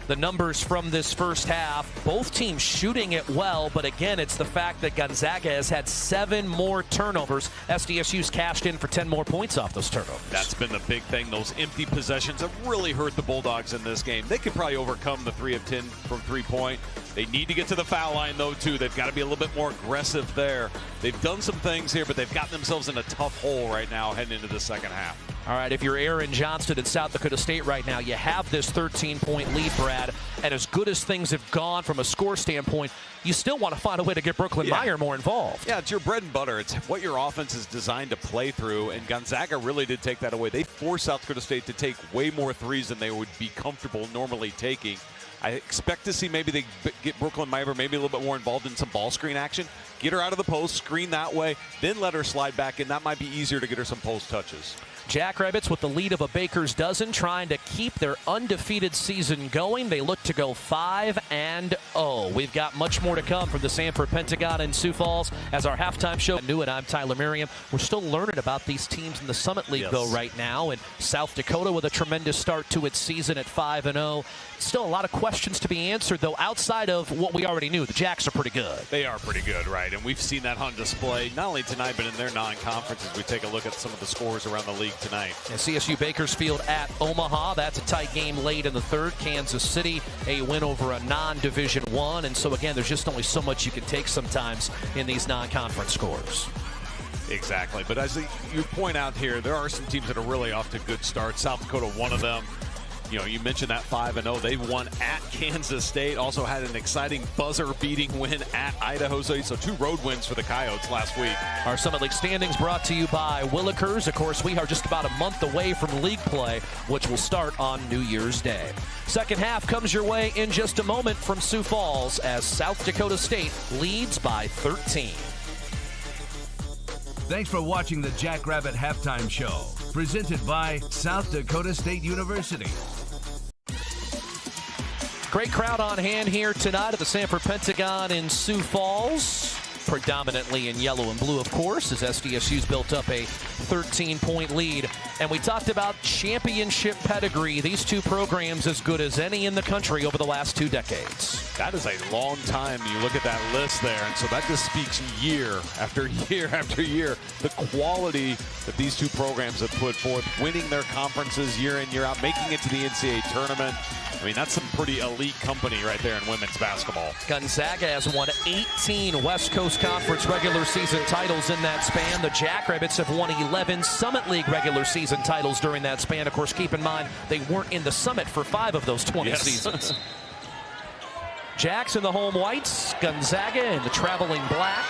The numbers from this first half, both teams shooting it well, but again, it's the fact that Gonzaga has had 7 more turnovers. SDSU's cashed in for 10 more points off those turnovers. That's been the big thing. Those empty possessions have really hurt the Bulldogs in this game. They could probably overcome the 3 of 10 from three-point. They need to get to the foul line, though, too. They've got to be a little bit more aggressive there. They've done some things here, but they've gotten themselves in a tough hole right now heading into the second half. All right, if you're Aaron Johnston in South Dakota State right now, you have this 13-point lead, Brad, and as good as things have gone from a score standpoint, you still want to find a way to get Brooklyn Meyer more involved. Yeah, it's your bread and butter. It's what your offense is designed to play through, and Gonzaga really did take that away. They forced South Dakota State to take way more threes than they would be comfortable normally taking. I expect to see maybe they get Brooklyn Meyer maybe a little bit more involved in some ball screen action. Get her out of the post, screen that way, then let her slide back in. That might be easier to get her some post touches. Jackrabbits with the lead of a baker's dozen, trying to keep their undefeated season going. They look to go 5-0. We've got much more to come from the Sanford Pentagon in Sioux Falls as our halftime show. I'm Tyler Merriam. We're still learning about these teams in the Summit League, though, right now. And South Dakota with a tremendous start to its season at 5-0. Still a lot of questions to be answered, though, outside of what we already knew. The Jacks are pretty good. They are pretty good, right? And we've seen that on display, not only tonight, but in their non-conference as we take a look at some of the scores around the league tonight. And CSU Bakersfield at Omaha. That's a tight game late in the third. Kansas City, a win over a non-Division I. And so, again, there's just only so much you can take sometimes in these non-conference scores. Exactly. But as you point out here, there are some teams that are really off to good starts. South Dakota, one of them. You know, you mentioned that 5-0. They won at Kansas State. Also had an exciting buzzer-beating win at Idaho. So 2 road wins for the Coyotes last week. Our Summit League standings brought to you by Willikers. Of course, we are just about a month away from league play, which will start on New Year's Day. Second half comes your way in just a moment from Sioux Falls as South Dakota State leads by 13. Thanks for watching the Jackrabbit Halftime Show, presented by South Dakota State University. Great crowd on hand here tonight at the Sanford Pentagon in Sioux Falls. Predominantly in yellow and blue, of course, as SDSU's built up a 13-point lead. And we talked about championship pedigree. These two programs as good as any in the country over the last 2 decades. That is a long time. You look at that list there, and so that just speaks year after year after year. The quality that these two programs have put forth, winning their conferences year in, year out, making it to the NCAA tournament. I mean, that's some pretty elite company right there in women's basketball. Gonzaga has won 18 West Coast Conference regular season titles in that span. The Jackrabbits have won 11 Summit League regular season titles during that span. Of course, keep in mind, they weren't in the Summit for 5 of those 20 seasons. Jacks in the home whites, Gonzaga in the traveling black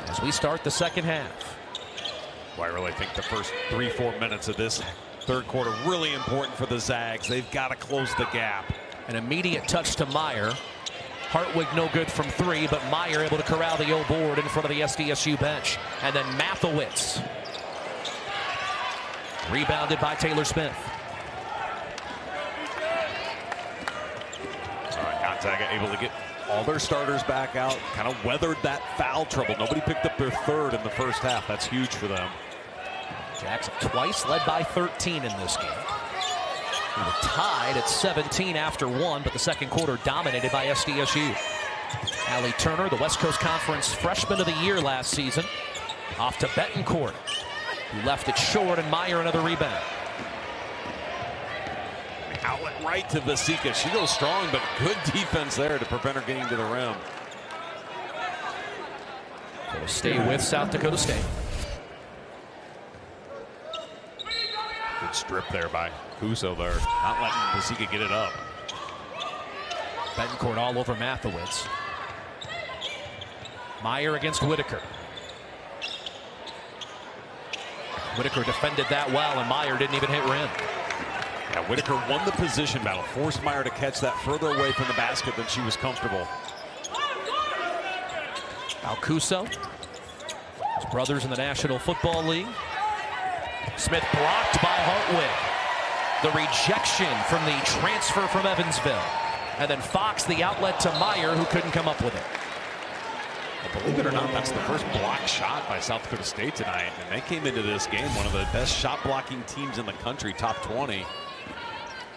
as we start the second half. Well, I really think the first 3-4 minutes of this third quarter really important for the Zags. They've got to close the gap. An immediate touch to Meyer. Hartwig no good from 3, but Meyer able to corral the O board in front of the SDSU bench. And then Mathowitz. Rebounded by Taylor Smith. All right, Gonzaga able to get all their starters back out, kind of weathered that foul trouble. Nobody picked up their third in the first half. That's huge for them. Jackson twice led by 13 in this game. We were tied at 17 after 1, but the second quarter dominated by SDSU. Allie Turner, the West Coast Conference Freshman of the Year last season, off to Betancourt, who left it short, and Meyer another rebound. Outlet right to Vasika. She goes strong, but good defense there to prevent her getting to the rim. Will stay with South Dakota State. Good strip there by Kuso there. Not letting Gonzaga get it up. Betancourt all over Mathewitz. Meyer against Whitaker. Whitaker defended that well, and Meyer didn't even hit rim. Yeah, Whitaker won the position battle, forced Meyer to catch that further away from the basket than she was comfortable. Kuso, his brothers in the National Football League. Smith blocked by Hartwig. The rejection from the transfer from Evansville. And then Fox, the outlet to Meyer, who couldn't come up with it. Well, believe it or not, that's the first block shot by South Dakota State tonight. And they came into this game one of the best shot blocking teams in the country, top 20.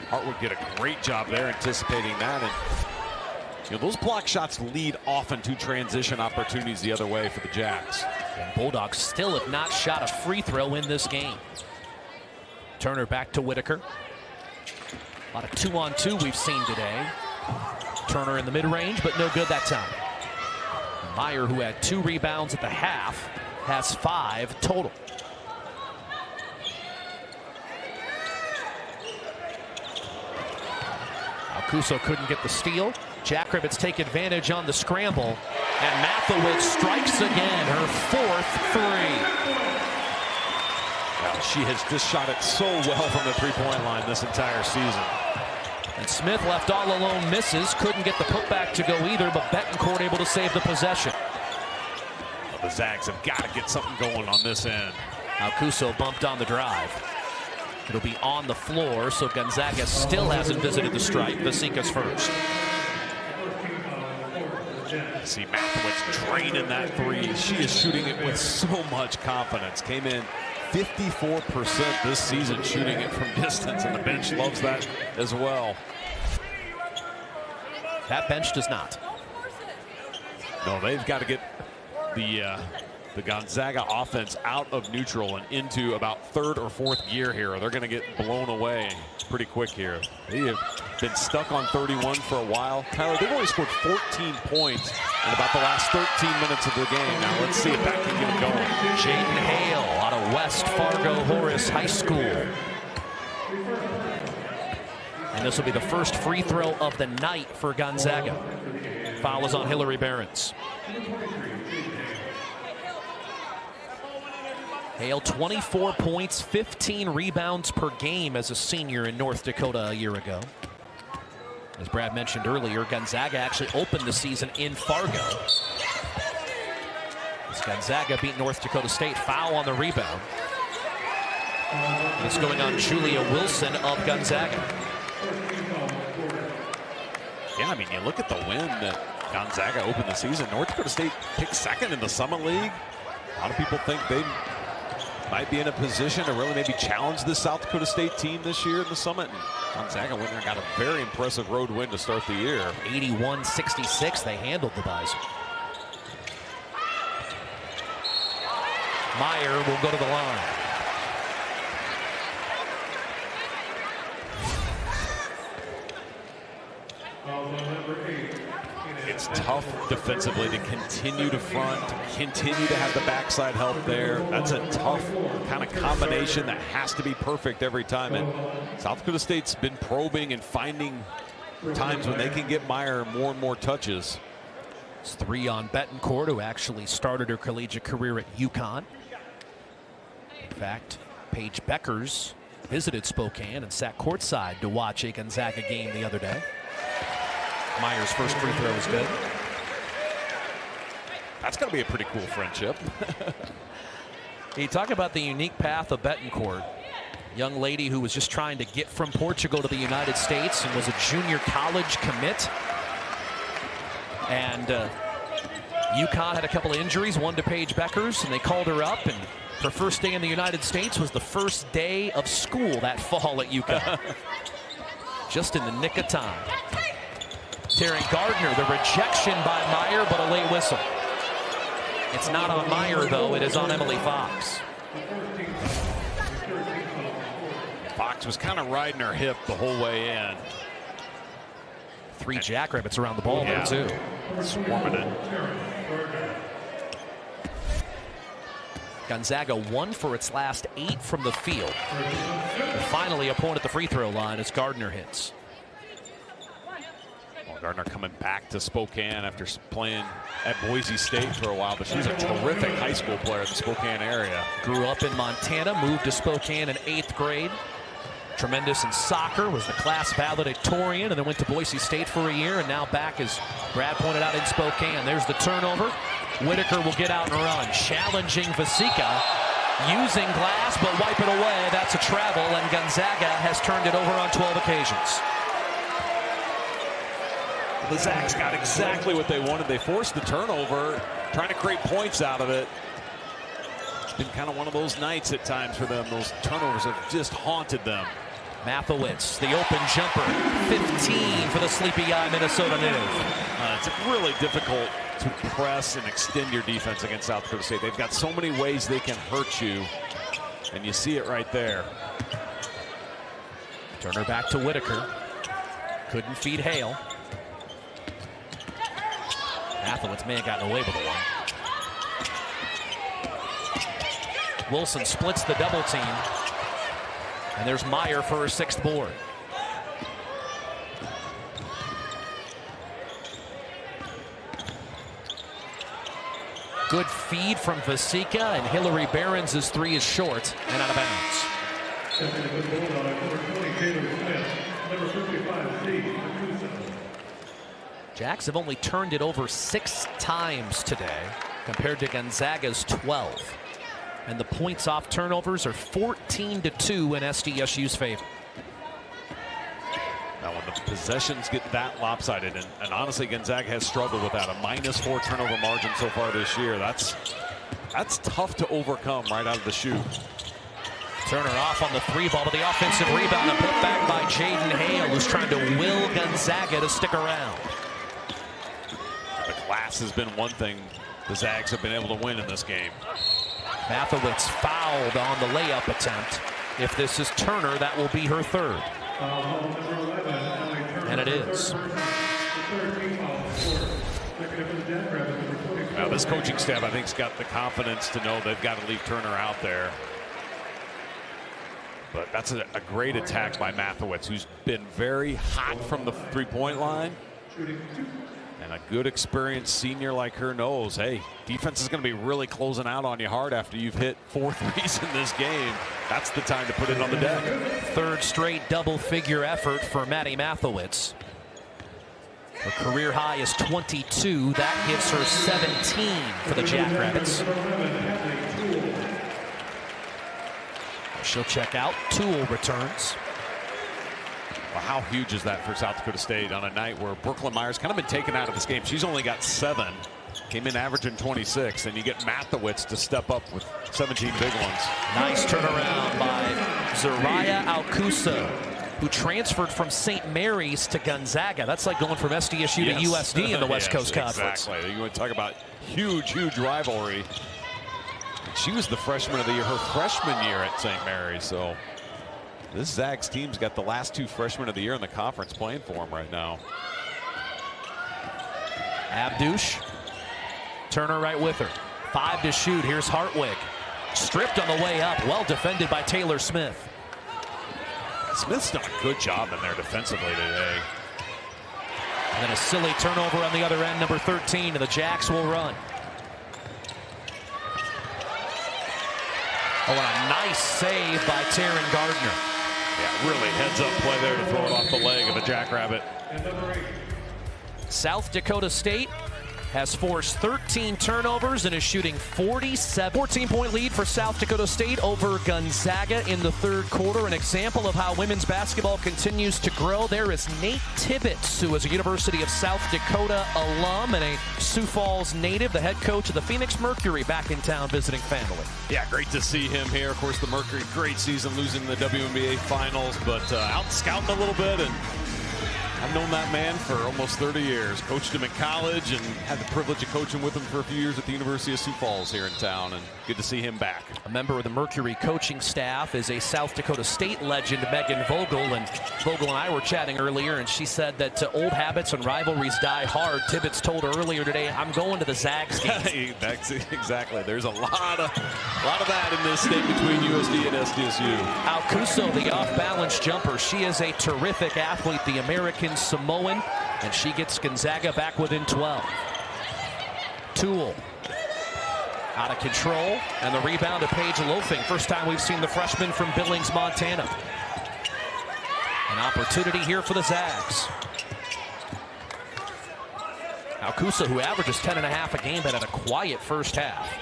Hartwig did a great job there anticipating that. And you know, those block shots lead often to transition opportunities the other way for the Jacks. And Bulldogs still have not shot a free throw in this game. Turner back to Whitaker. A lot of 2-on-2 we've seen today. Turner in the mid-range, but no good that time. Meyer, who had 2 rebounds at the half, has 5 total. Kuso couldn't get the steal. Jackrabbits take advantage on the scramble, and Mathewitz strikes again, her 4th three. Well, she has just shot it so well from the three-point line this entire season. And Smith left all alone, misses, couldn't get the putback to go either, but Betancourt able to save the possession. Well, the Zags have got to get something going on this end. Kuso bumped on the drive. It'll be on the floor, so Gonzaga still hasn't visited the stripe. Vasica's first. See Mathewitz draining that three. She is shooting it with so much confidence. Came in 54% this season shooting it from distance, and the bench loves that as well. That bench does not. No, they've got to get the Gonzaga offense out of neutral and into about 3rd or 4th gear here. They're going to get blown away pretty quick here. They have been stuck on 31 for a while. Tyler, they've only scored 14 points in about the last 13 minutes of the game. Now let's see if that can get them going. Jaden Hale out of West Fargo Horace High School. And this will be the first free throw of the night for Gonzaga. Foul is on Hillary Behrens. Hale, 24 points, 15 rebounds per game as a senior in North Dakota a year ago. As Brad mentioned earlier, Gonzaga actually opened the season in Fargo. As Gonzaga beat North Dakota State, foul on the rebound. And it's going on Julia Wilson of Gonzaga. Yeah, I mean, you look at the win that Gonzaga opened the season. North Dakota State picked 2nd in the Summit League. A lot of people think they might be in a position to really maybe challenge the South Dakota State team this year in the Summit. And Gonzaga went there and got a very impressive road win to start the year. 81-66, they handled the Bison. Meyer will go to the line. It's tough defensively to continue to front, to continue to have the backside help there. That's a tough kind of combination that has to be perfect every time. And South Dakota State's been probing and finding times when they can get Meyer more and more touches. It's 3 on Betancourt, who actually started her collegiate career at UConn. In fact, Paige Beckers visited Spokane and sat courtside to watch a Gonzaga game the other day. Meyer's first free throw is good. That's going to be a pretty cool friendship. You talk about the unique path of Betancourt. Young lady who was just trying to get from Portugal to the United States and was a junior college commit. And UConn had a couple of injuries, one to Paige Beckers, and they called her up, and her first day in the United States was the first day of school that fall at UConn. Just in the nick of time. Taryn Gardner, the rejection by Meyer, but a late whistle. It's not on Meyer, though. It is on Emily Fox. Fox was kind of riding her hip the whole way in. 3 Jackrabbits around the ball there, too. Swarming it. Gonzaga 1 for its last 8 from the field. And finally, a point at the free throw line as Gardner hits. Gardner coming back to Spokane after playing at Boise State for a while, but she's a terrific high school player in the Spokane area. Grew up in Montana, moved to Spokane in 8th grade. Tremendous in soccer, was the class valedictorian, and then went to Boise State for a year, and now back, as Brad pointed out, in Spokane. There's the turnover. Whitaker will get out and run, challenging Vasika, using glass, but wipe it away. That's a travel, and Gonzaga has turned it over on 12 occasions. The Zags got exactly what they wanted. They forced the turnover, trying to create points out of it. It's been kind of one of those nights at times for them. Those turnovers have just haunted them. Mathowitz, the open jumper, 15 for the sleepy eye Minnesota native. It's really difficult to press and extend your defense against South Dakota State. They've got so many ways they can hurt you, and you see it right there. Turner back to Whitaker. Couldn't feed Hale. Mathowitz may have gotten away with the one. Wilson splits the double team. And there's Meyer for her 6th board. Good feed from Vasika, and Hillary Behrens' 3 is short and out of bounds. Jacks have only turned it over 6 times today, compared to Gonzaga's 12. And the points off turnovers are 14-2 in SDSU's favor. Now, when the possessions get that lopsided, and honestly, Gonzaga has struggled with that, a -4 turnover margin so far this year. That's tough to overcome right out of the chute. Turner off on the 3 ball, but the offensive rebound and put back by Jaden Hale, who's trying to will Gonzaga to stick around. The glass has been one thing the Zags have been able to win in this game. Mathowitz fouled on the layup attempt. If this is Turner, that will be her 3rd. And it is. Now, this coaching staff, I think, has got the confidence to know they've got to leave Turner out there. But that's a great attack by Mathowitz, who's been very hot from the 3-point line. And a good experienced senior like her knows, hey, defense is going to be really closing out on you hard after you've hit 4 threes in this game. That's the time to put it on the deck. 3rd straight double-figure effort for Maddie Mathowitz. Her career high is 22. That gives her 17 for the Jackrabbits. She'll check out. Toole returns. Well, how huge is that for South Dakota State on a night where Brooklyn Meyer's kind of been taken out of this game? She's only got 7, came in averaging 26, and you get Mathowitz to step up with 17 big ones. Nice turnaround by Zariah Alcusa, who transferred from St. Mary's to Gonzaga. That's like going from SDSU to USD in the West Coast Conference. Exactly. You want to talk about huge rivalry. She was the freshman of the year, her freshman year at St. Mary's, so this Zags team's got the last 2 freshmen of the year in the conference playing for them right now. Abdush. Turner right with her. 5 to shoot. Here's Hartwig. Stripped on the way up. Well defended by Taylor Smith. Smith's done a good job in there defensively today. And then a silly turnover on the other end, number 13, and the Jacks will run. Oh, and a nice save by Taryn Gardner. Yeah, really heads-up play there to throw it off the leg of a Jackrabbit. South Dakota State has forced 13 turnovers and is shooting 47. 14-point lead for South Dakota State over Gonzaga in the 3rd quarter. An example of how women's basketball continues to grow. There is Nate Tibbetts, who is a University of South Dakota alum and a Sioux Falls native, the head coach of the Phoenix Mercury, back in town visiting family. Yeah, great to see him here. Of course, the Mercury, great season, losing the WNBA Finals, but out scouting a little bit and I've known that man for almost 30 years. Coached him in college and had the privilege of coaching with him for a few years at the University of Sioux Falls here in town, and good to see him back. A member of the Mercury coaching staff is a South Dakota State legend, Megan Vogel, and Vogel and I were chatting earlier, and she said that old habits and rivalries die hard. Tibbetts told her earlier today, I'm going to the Zags game. That's exactly. There's a lot of that in this state between USD and SDSU. Alcuso, the off-balance jumper. She is a terrific athlete, the American Samoan, and she gets Gonzaga back within 12. Toole out of control, and the rebound to Paige Loafing. First time we've seen the freshman from Billings, Montana. An opportunity here for the Zags. Alcuso, who averages 10.5 a game, but had a quiet first half.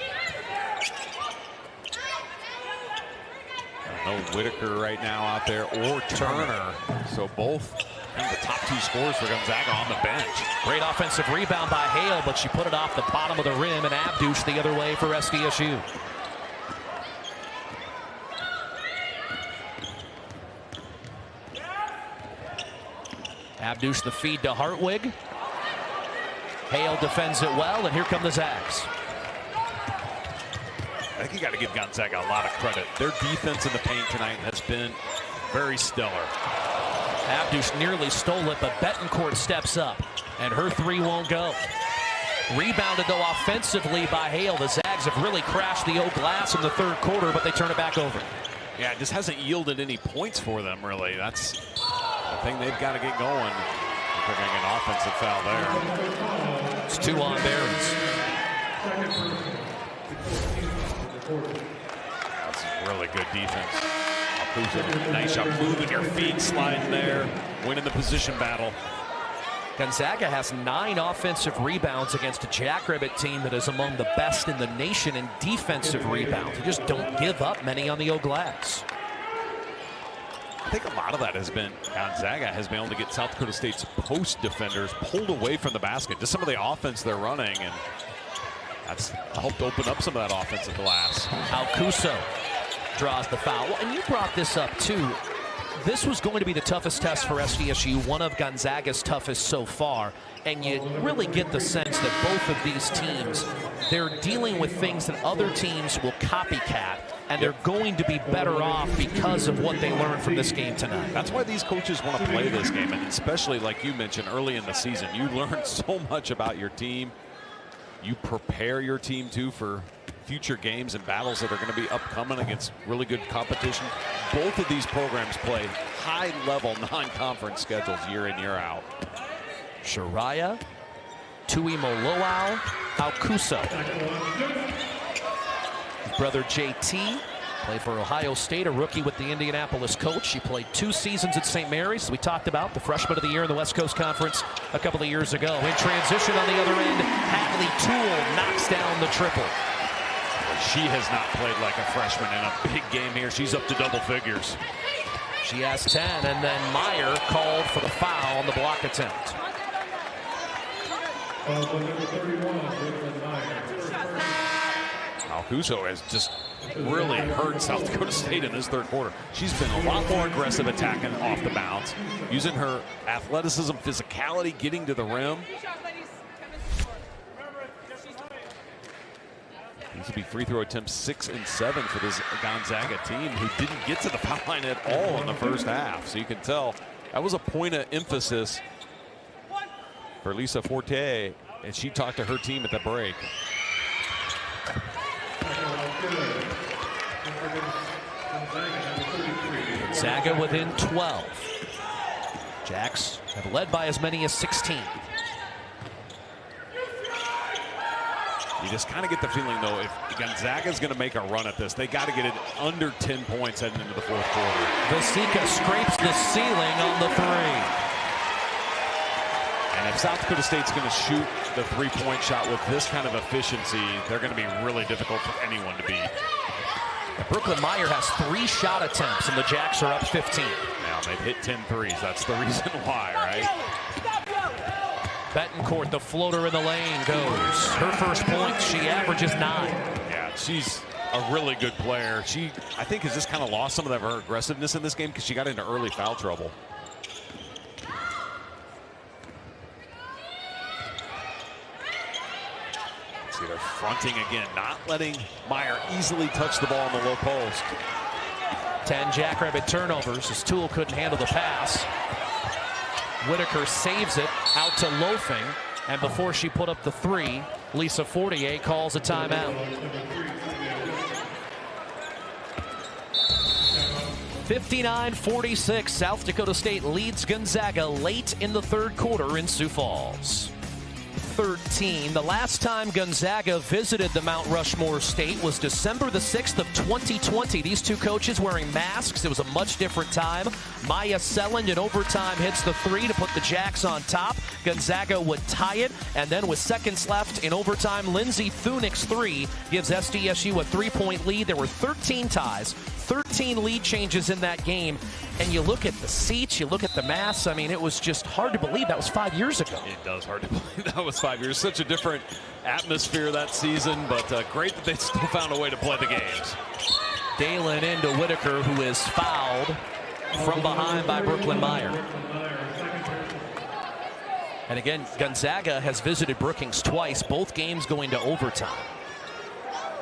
No Whitaker right now out there, or Turner. So both the top two scorers for Gonzaga on the bench. Great offensive rebound by Hale, but she put it off the bottom of the rim, and Abdush the other way for SDSU. Abdush the feed to Hartwig. Hale defends it well, and here come the Zags. I think you got to give Gonzaga a lot of credit. Their defense in the paint tonight has been very stellar. Abdush nearly stole it, but Betancourt steps up, and her three won't go. Rebounded, though, offensively by Hale. The Zags have really crashed the old glass in the third quarter, but they turn it back over. Yeah, it just hasn't yielded any points for them, really. That's the thing they've got to get going. They're getting an offensive foul there. It's 2 on Barons. That's really good defense. Nice shot, moving your feet, sliding there, winning the position battle. Gonzaga has 9 offensive rebounds against a Jackrabbit team that is among the best in the nation in defensive rebounds. They just don't give up many on the old glass. I think a lot of that has been Gonzaga has been able to get South Dakota State's post defenders pulled away from the basket. Just some of the offense they're running, and that's helped open up some of that offensive glass. Alcuso draws the foul. And you brought this up, too. This was going to be the toughest test for SDSU, one of Gonzaga's toughest so far. And you really get the sense that both of these teams, they're dealing with things that other teams will copycat, and they're going to be better off because of what they learned from this game tonight. That's why these coaches want to play this game, and especially like you mentioned early in the season, you learn so much about your team. You prepare your team too for future games and battles that are going to be upcoming against really good competition. Both of these programs play high-level non-conference schedules year in, year out. Shariah, Tuimoloau, Alcuso. His brother JT played for Ohio State, a rookie with the Indianapolis coach. She played 2 seasons at St. Mary's. We talked about the freshman of the year in the West Coast Conference a couple of years ago. In transition on the other end, Hadley Toole knocks down the triple. She has not played like a freshman in a big game here. She's up to double figures. She has 10, and then Meyer called for the foul on the block attempt. Alcuso has just really hurt South Dakota State in this third quarter. She's been a lot more aggressive attacking off the bounce, using her athleticism, physicality, getting to the rim. These would be free throw attempts 6 and 7 for this Gonzaga team, who didn't get to the foul line at all in the first half. So you can tell that was a point of emphasis for Lisa Forte, and she talked to her team at the break. Gonzaga within 12. Jacks have led by as many as 16. You just kind of get the feeling, though, if Gonzaga's going to make a run at this, they got to get it under 10 points heading into the fourth quarter. Vasika scrapes the ceiling on the 3. And if South Dakota State's going to shoot the three-point shot with this kind of efficiency, they're going to be really difficult for anyone to beat. Brooklyn Meyer has 3 shot attempts, and the Jacks are up 15. Now they've hit 10 threes. That's the reason why, right? Betancourt, the floater in the lane, goes. Her first point, she averages 9. Yeah, she's a really good player. She, I think, has just kind of lost some of her aggressiveness in this game because she got into early foul trouble. See, they're fronting again, not letting Meyer easily touch the ball on the low post. 10 Jackrabbit turnovers as Toole couldn't handle the pass. Whitaker saves it out to Loafing, and before she put up the three, Lisa Fortier calls a timeout. 59-46, South Dakota State leads Gonzaga late in the third quarter in Sioux Falls. 13. The last time Gonzaga visited the Mount Rushmore State was December the 6th of 2020. These two coaches wearing masks. It was a much different time. Maya Selland in overtime hits the three to put the Jacks on top. Gonzaga would tie it, and then with seconds left in overtime, Lindsay Thunick's three gives SDSU a 3-point lead. There were 13 ties, 13 lead changes in that game, and you look at the seats, you look at the mass. I mean, it was just hard to believe that was 5 years ago. It does hard to believe that was 5 years. Such a different atmosphere that season, but great that they still found a way to play the games. Dalen into Whitaker, who is fouled from behind by Brooklyn Meyer. And again, Gonzaga has visited Brookings twice, both games going to overtime.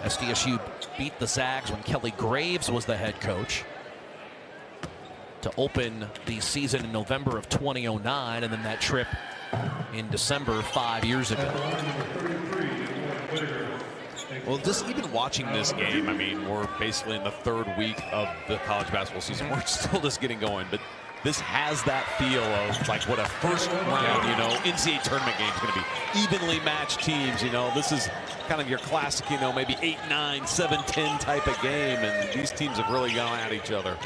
SDSU beat the Zags when Kelly Graves was the head coach to open the season in November of 2009, and then that trip in December 5 years ago. Well, just even watching this game, I mean, we're basically in the third week of the college basketball season. We're still just getting going, but this has that feel of like what a first round, NCAA tournament game is going to be. Evenly matched teams, this is kind of your classic, maybe 8-9, 7-10 type of game, and these teams have really gone at each other.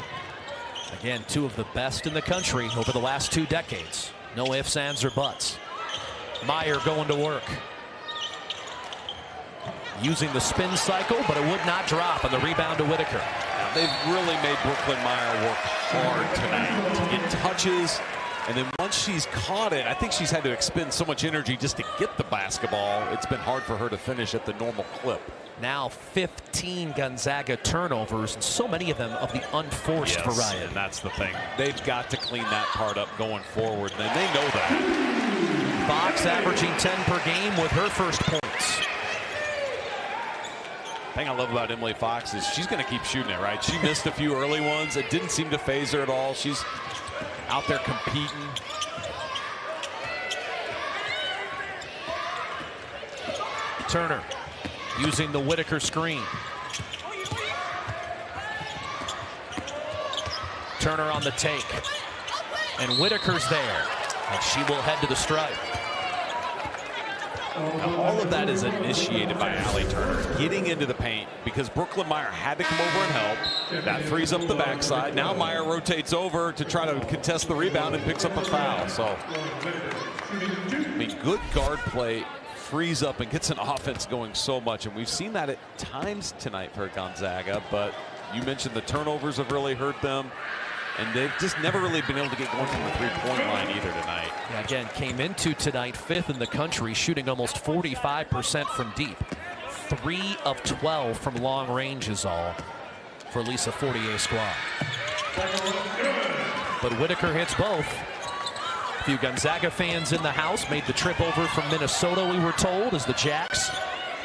Again, two of the best in the country over the last 2 decades. No ifs, ands, or buts. Meyer going to work. Using the spin cycle, but it would not drop on the rebound to Whitaker. Now, they've really made Brooklyn Meyer work hard tonight to get touches, and then once she's caught it, I think she's had to expend so much energy just to get the basketball. It's been hard for her to finish at the normal clip. Now 15 Gonzaga turnovers, and so many of them of the unforced variety. And that's the thing. They've got to clean that part up going forward, and they know that. Fox averaging 10 per game with her first points. The thing I love about Emily Fox is she's going to keep shooting it, right? She missed a few early ones. It didn't seem to phase her at all. She's out there competing. Turner using the Whitaker screen. Turner on the take. And Whitaker's there. And she will head to the stripe. Now, all of that is initiated by Allie Turner getting into the paint because Brooklyn Meyer had to come over and help. That frees up the backside. Now Meyer rotates over to try to contest the rebound and picks up a foul. So, I mean, good guard play frees up and gets an offense going so much. And we've seen that at times tonight for Gonzaga. But you mentioned the turnovers have really hurt them. And they've just never really been able to get going from the three-point line either tonight. Yeah, again, came into tonight 5th in the country, shooting almost 45% from deep. 3 of 12 from long range is all for Lisa Fortier's squad. But Whitaker hits both. A few Gonzaga fans in the house made the trip over from Minnesota, we were told, as the Jacks,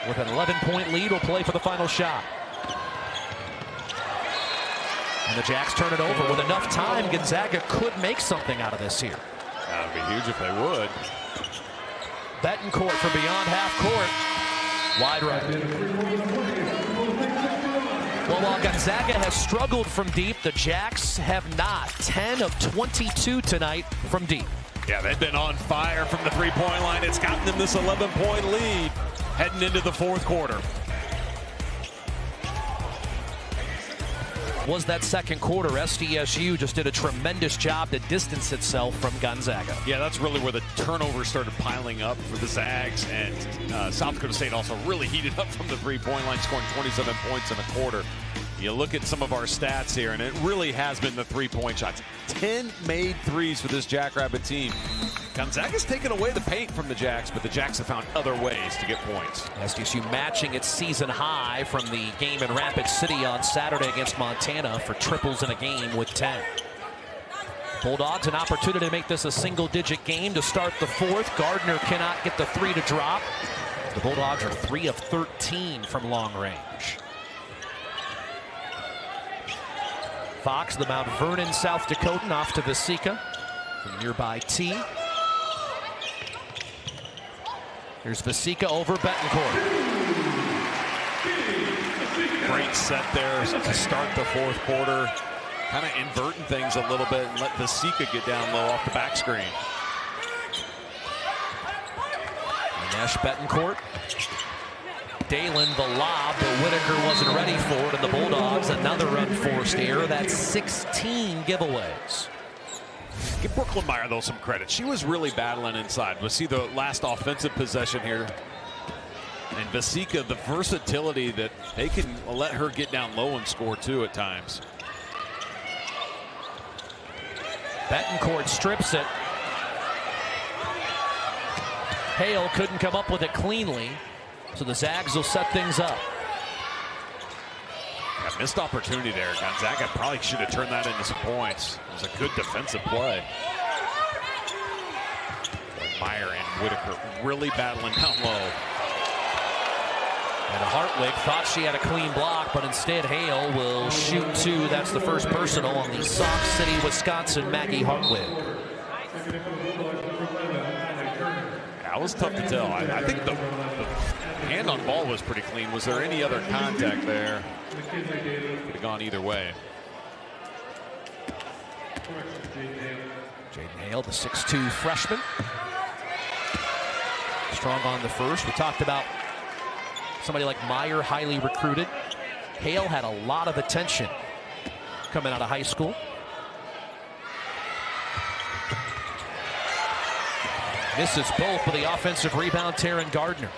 with an 11-point lead, will play for the final shot. And the Jacks turn it over with enough time. Gonzaga could make something out of this here. That would be huge if they would. Betancourt from beyond half court. Wide right. Well, while Gonzaga has struggled from deep, the Jacks have not. 10 of 22 tonight from deep. Yeah, they've been on fire from the three-point line. It's gotten them this 11-point lead heading into the fourth quarter. Was that second quarter. SDSU just did a tremendous job to distance itself from Gonzaga. Yeah, that's really where the turnovers started piling up for the Zags, and South Dakota State also really heated up from the three-point line, scoring 27 points in a quarter. You look at some of our stats here, and it really has been the three-point shots. 10 made threes for this Jackrabbit team. Gonzaga's taken away the paint from the Jacks, but the Jacks have found other ways to get points. SDSU matching its season high from the game in Rapid City on Saturday against Montana for triples in a game with 10. Bulldogs an opportunity to make this a single-digit game to start the fourth. Gardner cannot get the three to drop. The Bulldogs are 3 of 13 from long range. Fox, the Mount Vernon, South Dakotan, off to Vasika from nearby T. Here's Vasika over Betancourt. Great set there to start the fourth quarter. Kind of inverting things a little bit and let Vasika get down low off the back screen. Nash Betancourt. Dalen the lob, but Whitaker wasn't ready for it, and the Bulldogs another unforced error. That's 16 giveaways. Give Brooklyn Meyer, though, some credit. She was really battling inside. We'll see the last offensive possession here. And Vasika, the versatility that they can let her get down low and score, too, at times. Betancourt strips it. Hale couldn't come up with it cleanly, so the Zags will set things up. A missed opportunity there. Gonzaga probably should have turned that into some points. It was a good defensive play. Meyer and Whitaker really battling down low. And Hartwig thought she had a clean block, but instead Hale will shoot two. That's the first personal on the Sauk City, Wisconsin, Maggie Hartwig. That was tough to tell. I think the hand on ball was pretty clean. Was there any other contact there? Could have gone either way. Jaden Hale, the 6'2 freshman. Strong on the first. We talked about somebody like Meyer, highly recruited. Hale had a lot of attention coming out of high school. Misses both with the offensive rebound, Taryn Gardner.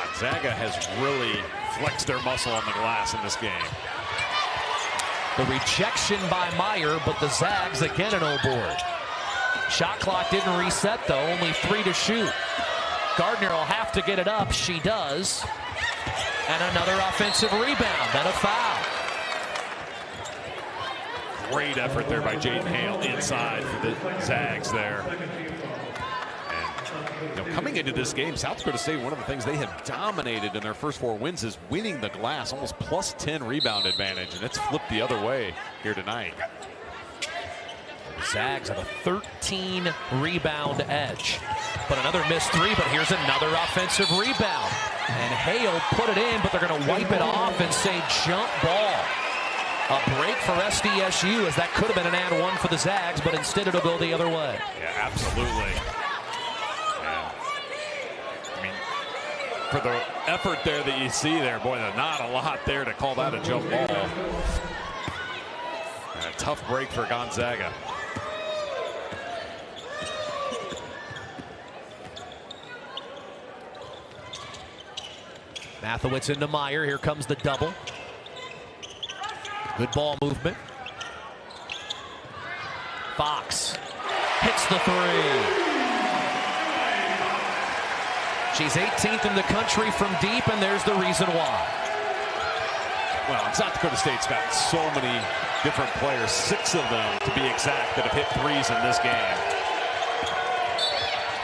Gonzaga has really flexed their muscle on the glass in this game. The rejection by Meyer, but the Zags again an 0 board. Shot clock didn't reset though, only 3 to shoot. Gardner will have to get it up, she does. And another offensive rebound, then a foul. Great effort there by Jaden Hale inside for the Zags there. And coming into this game, South Dakota State, one of the things they had dominated in their first 4 wins is winning the glass, almost plus 10 rebound advantage, and it's flipped the other way here tonight. The Zags have a 13 rebound edge. But another missed 3, but here's another offensive rebound. And Hale put it in, but they're going to wipe it off and say jump ball. A break for SDSU, as that could have been an and one for the Zags, but instead it'll go the other way. Yeah, absolutely. Yeah. I mean, for the effort there that you see there, boy, there's not a lot there to call that a jump ball. And a tough break for Gonzaga. Mathewitz into Meyer. Here comes the double. Good ball movement. Fox hits the 3. She's 18th in the country from deep, and there's the reason why. Well, and South Dakota State's got so many different players, 6 of them to be exact, that have hit 3s in this game.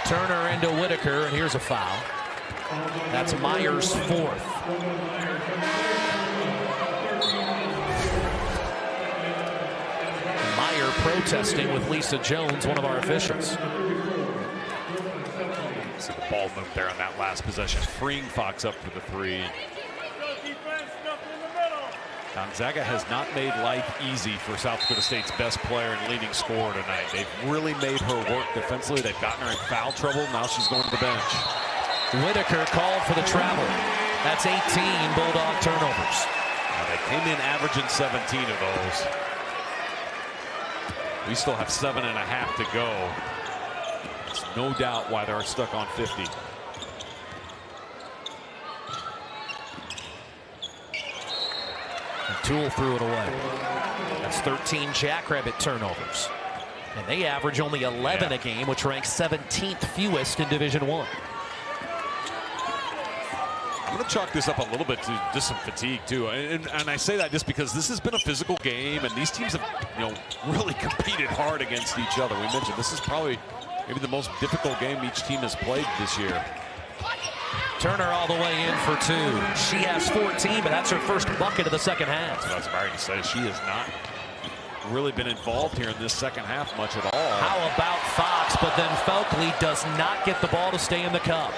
Turner into Whitaker, and here's a foul. That's Meyer's 4th. Meyer protesting with Lisa Jones, one of our officials. See the ball move there on that last possession, freeing Fox up for the 3. Gonzaga has not made life easy for South Dakota State's best player and leading scorer tonight. They've really made her work defensively. They've gotten her in foul trouble. Now she's going to the bench. Whitaker called for the travel. That's 18 Bulldog turnovers. Now they came in averaging 17 of those. We still have 7.5 to go. It's no doubt why they're stuck on 50. And Toole threw it away. That's 13 Jackrabbit turnovers. And they average only 11 a game, which ranks 17th fewest in Division I. I'm going to chalk this up a little bit to just some fatigue too, and I say that just because this has been a physical game, and these teams have, really competed hard against each other. We mentioned this is probably maybe the most difficult game each team has played this year. Turner all the way in for 2. She has 14, but that's her first bucket of the second half. That's what I was about to say. She has not really been involved here in this second half much at all. How about Fox? But then Felkley does not get the ball to stay in the cup.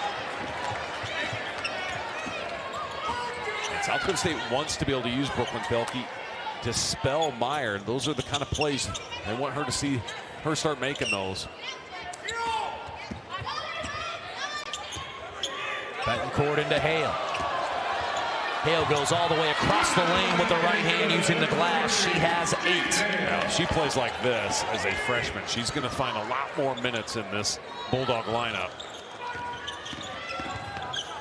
And South Dakota State wants to be able to use Brooklyn Felke to spell Meyer. Those are the kind of plays they want her to see her start making those. Betancourt into Hale. Hale goes all the way across the lane with the right hand using the glass. She has 8. Now, if she plays like this as a freshman, she's going to find a lot more minutes in this Bulldog lineup.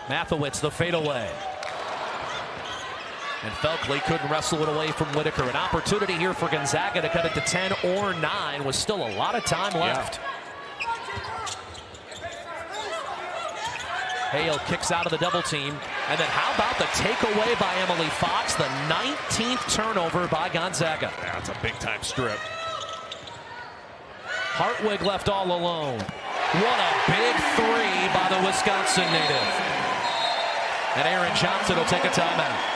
Mathewitz, the fadeaway. And Felkley couldn't wrestle it away from Whitaker. An opportunity here for Gonzaga to cut it to 10 or 9 with still a lot of time left. Hale kicks out of the double team. And then how about the takeaway by Emily Fox? The 19th turnover by Gonzaga. That's a big-time strip. Hartwig left all alone. What a big 3 by the Wisconsin native. And Aaron Johnson will take a timeout.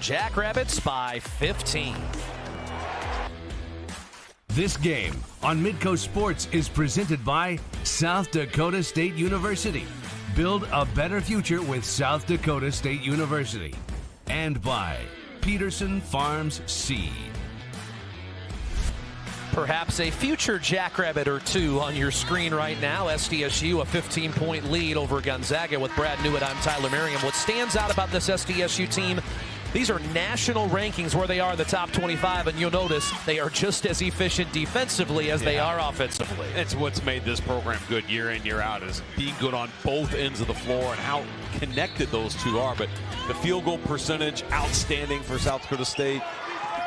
Jackrabbits by 15. This game on Midco Sports is presented by South Dakota State University. Build a better future with South Dakota State University. And by Peterson Farms Seed. Perhaps a future Jackrabbit or 2 on your screen right now. SDSU a 15-point lead over Gonzaga with Brad Newitt. I'm Tyler Merriam. What stands out about this SDSU team, these are national rankings where they are in the top 25, and you'll notice they are just as efficient defensively as they are offensively. It's what's made this program good year in, year out, is being good on both ends of the floor and how connected those two are. But the field goal percentage, outstanding for South Dakota State.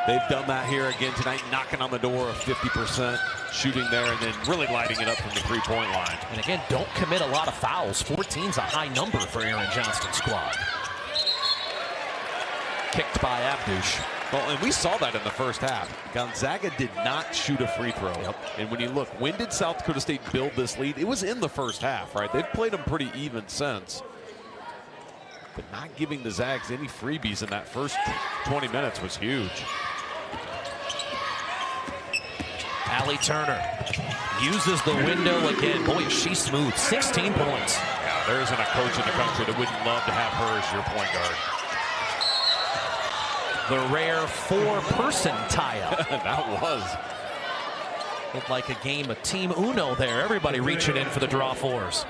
They've done that here again tonight, knocking on the door of 50% shooting there and then really lighting it up from the three-point line. And again, don't commit a lot of fouls. 14's a high number for Aaron Johnston's squad. Kicked by Abdush. Well, and we saw that in the first half. Gonzaga did not shoot a free throw. Yep. And when you look, when did South Dakota State build this lead? It was in the first half, right? They've played them pretty even since. But not giving the Zags any freebies in that first 20 minutes was huge. Allie Turner uses the window again. Boy, is she smooth. 16 points. Yeah, there isn't a coach in the country that wouldn't love to have her as your point guard. The rare 4-person tie-up. That was. Looked like a game of Team Uno there. Everybody reaching in for the draw 4s.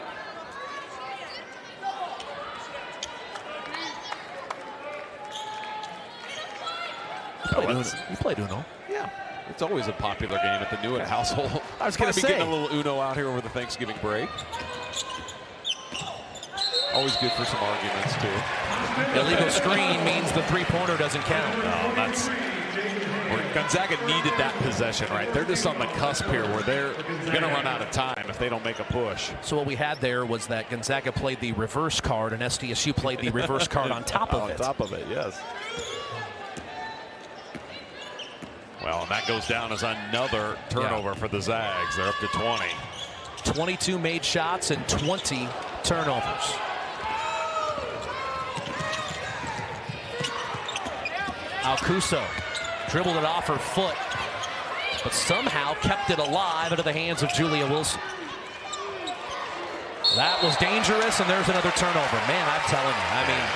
You played Uno. Yeah. It's always a popular game at the Newitt household. I was going to be say. getting a little Uno out here over the Thanksgiving break. Always good for some arguments, too. Illegal screen means the three-pointer doesn't count. No, that's where Gonzaga needed that possession, right? They're just on the cusp here where they're going to run out of time if they don't make a push. So what we had there was that Gonzaga played the reverse card and SDSU played the reverse card on top of it. On top of it, yes. Well, and that goes down as another turnover for the Zags. They're up to 20. 22 made shots and 20 turnovers. Alcuso dribbled it off her foot, but somehow kept it alive into the hands of Julia Wilson. That was dangerous, and there's another turnover. Man, I'm telling you, I mean,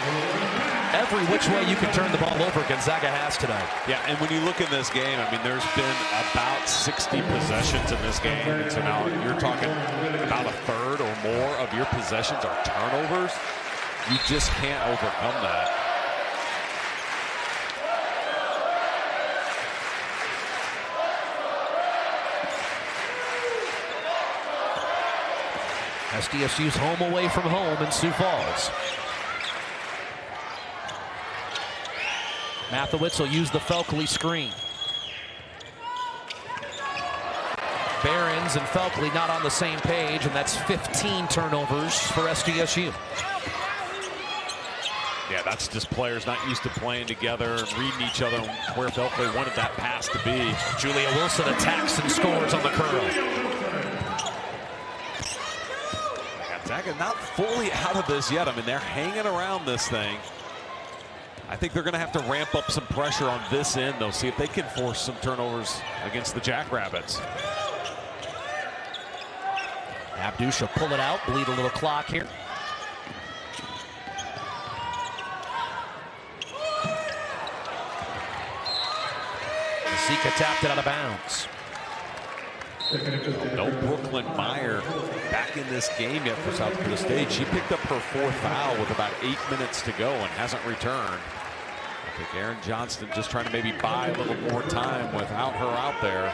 every which way you can turn the ball over, Gonzaga has tonight. Yeah, and when you look in this game, I mean, there's been about 60 possessions in this game. And so now you're talking about a third or more of your possessions are turnovers. You just can't overcome that. SDSU's home away from home in Sioux Falls. Mathewitz will use the Felkley screen. Behrens and Felkley not on the same page, and that's 15 turnovers for SDSU. Yeah, that's just players not used to playing together and reading each other where felt they wanted that pass to be. Julia Wilson attacks and scores on the curl. Gonzaga not fully out of this yet. I mean, they're hanging around this thing. I think they're going to have to ramp up some pressure on this end, though, see if they can force some turnovers against the Jackrabbits. Abdush will pull it out, bleed a little clock here. Zika tapped it out of bounds. No Brooklyn Meyer back in this game yet for South Dakota State. She picked up her 4th foul with about 8 minutes to go and hasn't returned. I think Aaron Johnston just trying to maybe buy a little more time without her out there.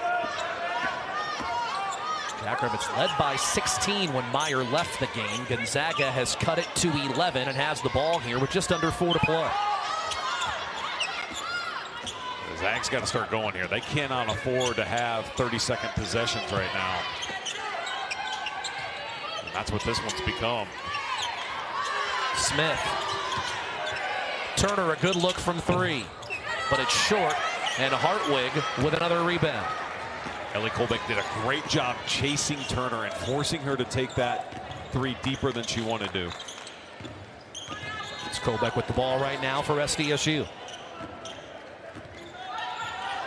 Jackrabbits led by 16 when Meyer left the game. Gonzaga has cut it to 11 and has the ball here with just under 4 to play. The Zags got to start going here. They cannot afford to have 30-second possessions right now. And that's what this one's become. Smith. Turner, a good look from 3, but it's short, and Hartwig with another rebound. Ellie Colbeck did a great job chasing Turner and forcing her to take that 3 deeper than she wanted to. It's Colbeck with the ball right now for SDSU.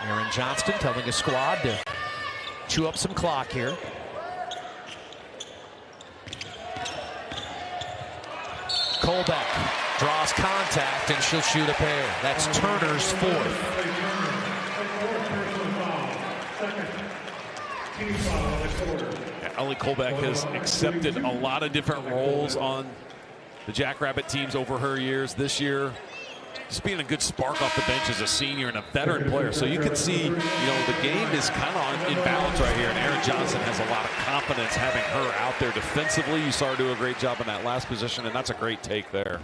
Aaron Johnston telling his squad to chew up some clock here. Colbeck draws contact and she'll shoot a pair. That's Turner's 4th. Ellie Colbeck has accepted a lot of different roles on the Jackrabbit teams over her years. This year, just being a good spark off the bench as a senior and a veteran player. So you can see, the game is kind of in balance right here. And Aaron Johnson has a lot of confidence having her out there defensively. You saw her do a great job in that last position, and that's a great take there.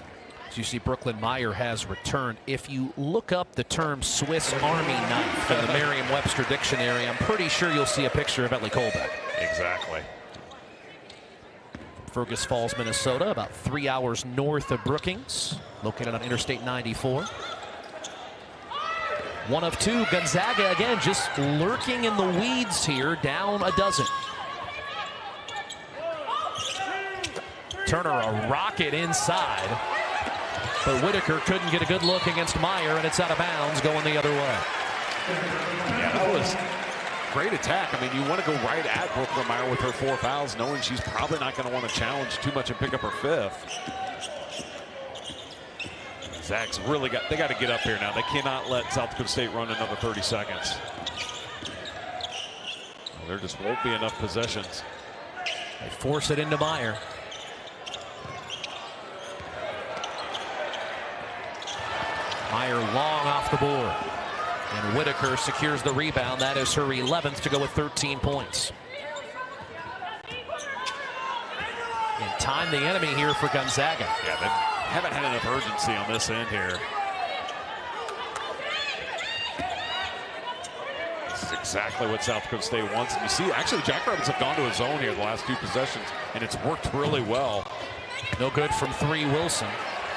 As you see, Brooklyn Meyer has returned. If you look up the term Swiss Army knife in the Merriam-Webster dictionary, I'm pretty sure you'll see a picture of Ellie Colbeck. Exactly. Fergus Falls, Minnesota, about 3 hours north of Brookings, located on Interstate 94. 1 of 2. Gonzaga again just lurking in the weeds here, down a dozen. Turner a rocket inside, but Whitaker couldn't get a good look against Meyer, and it's out of bounds going the other way. Yeah, that was great attack. I mean, you want to go right at Brooklyn Meyer with her 4 fouls, knowing she's probably not going to want to challenge too much and pick up her 5th. Zags really got to get up here now. They cannot let South Dakota State run another 30 seconds. There just won't be enough possessions. They force it into Meyer. Meyer long off the board. And Whitaker secures the rebound. That is her 11th to go with 13 points. And time the enemy here for Gonzaga. Yeah, they haven't had enough urgency on this end here. This is exactly what South Dakota State wants. And you see, actually, the Jackrabbits have gone to a zone here the last 2 possessions, and it's worked really well. No good from 3, Wilson.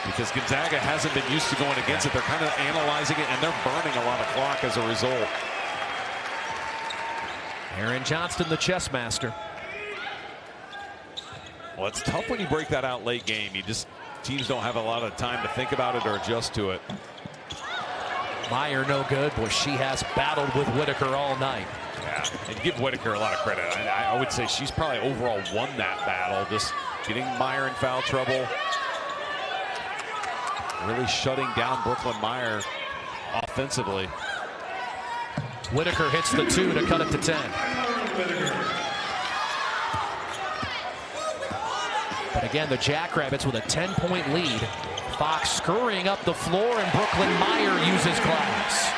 Because Gonzaga hasn't been used to going against it. They're kind of analyzing it, and they're burning a lot of clock as a result. Aaron Johnston, the chess master. Well, it's tough when you break that out late game. Teams don't have a lot of time to think about it or adjust to it. Meyer no good. Boy, she has battled with Whitaker all night. Yeah, and give Whitaker a lot of credit. I would say she's probably overall won that battle. Just getting Meyer in foul trouble. Really shutting down Brooklyn Meyer offensively. Whitaker hits the 2 to cut it to 10. But again, the Jackrabbits with a 10-point lead. Fox scurrying up the floor, and Brooklyn Meyer uses glass.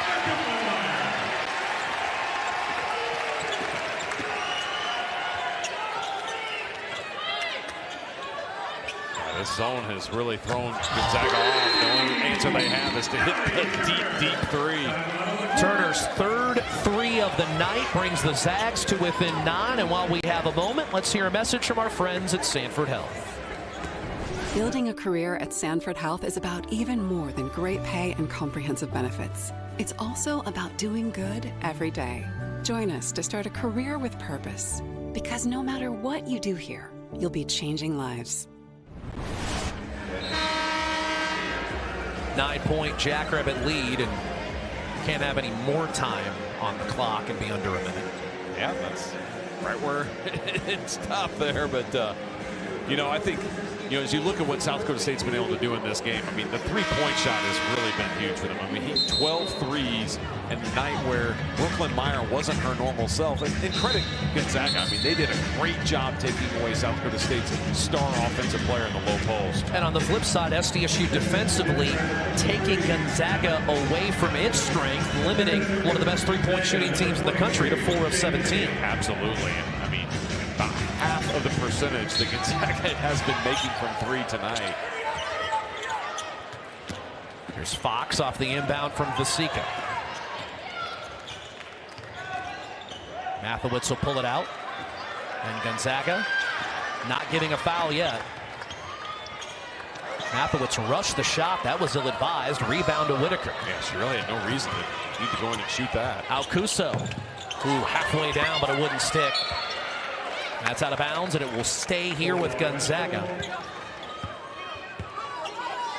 This zone has really thrown Gonzaga off. The only answer they have is to hit the deep 3. Turner's 3rd 3 of the night brings the Zags to within 9. And while we have a moment, let's hear a message from our friends at Sanford Health. Building a career at Sanford Health is about even more than great pay and comprehensive benefits. It's also about doing good every day. Join us to start a career with purpose. Because no matter what you do here, you'll be changing lives. 9-point Jackrabbit lead, and can't have any more time on the clock and be under a minute. Yeah, that's right where it stopped there. But, you know, I think, you know, as you look at what South Dakota State's been able to do in this game, I mean, the three-point shot has really been huge for them. I mean, he 12 threes in a night where Brooklyn Meyer wasn't her normal self. And credit Gonzaga. I mean, they did a great job taking away South Dakota State's star offensive player in the low post. And on the flip side, SDSU defensively taking Gonzaga away from its strength, limiting one of the best three-point shooting teams in the country to 4 of 17. Absolutely. And, I mean, about half of the percentage that Gonzaga has been making from three tonight. Here's Fox off the inbound from Vasika. Mathewitz will pull it out. And Gonzaga not getting a foul yet. Mathewitz rushed the shot. That was ill-advised. Rebound to Whitaker. Yeah, she really had no reason to need to go in and shoot that. Alcuso, who halfway down, but it wouldn't stick. That's out of bounds, and it will stay here with Gonzaga.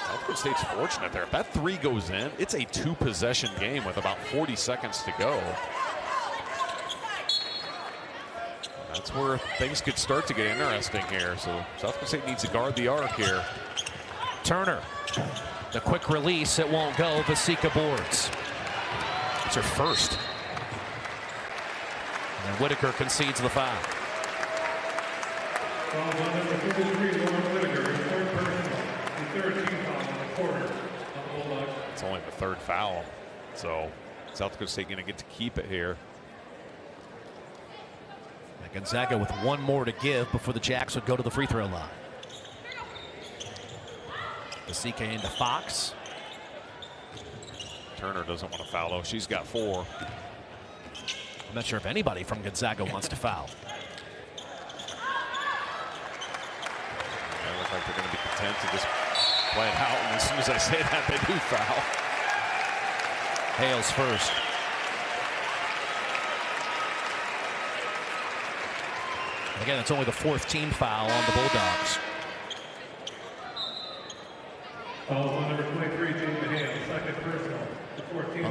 South Dakota State's fortunate there. If that three goes in, it's a two-possession game with about 40 seconds to go. That's where things could start to get interesting here. So South Dakota State needs to guard the arc here. Turner, the quick release, it won't go. Vasika boards. It's her first. And Whitaker concedes the foul. It's only the third foul. So South Dakota State going to get to keep it here. Gonzaga with one more to give before the Jacks would go to the free throw line. Vasika into Fox. Turner doesn't want to foul, though. She's got 4. I'm not sure if anybody from Gonzaga wants to foul. They look like they're going to be content to just play it out. And as soon as I say that, they do foul. Hales first. Again, it's only the 4th team foul on the Bulldogs. Well,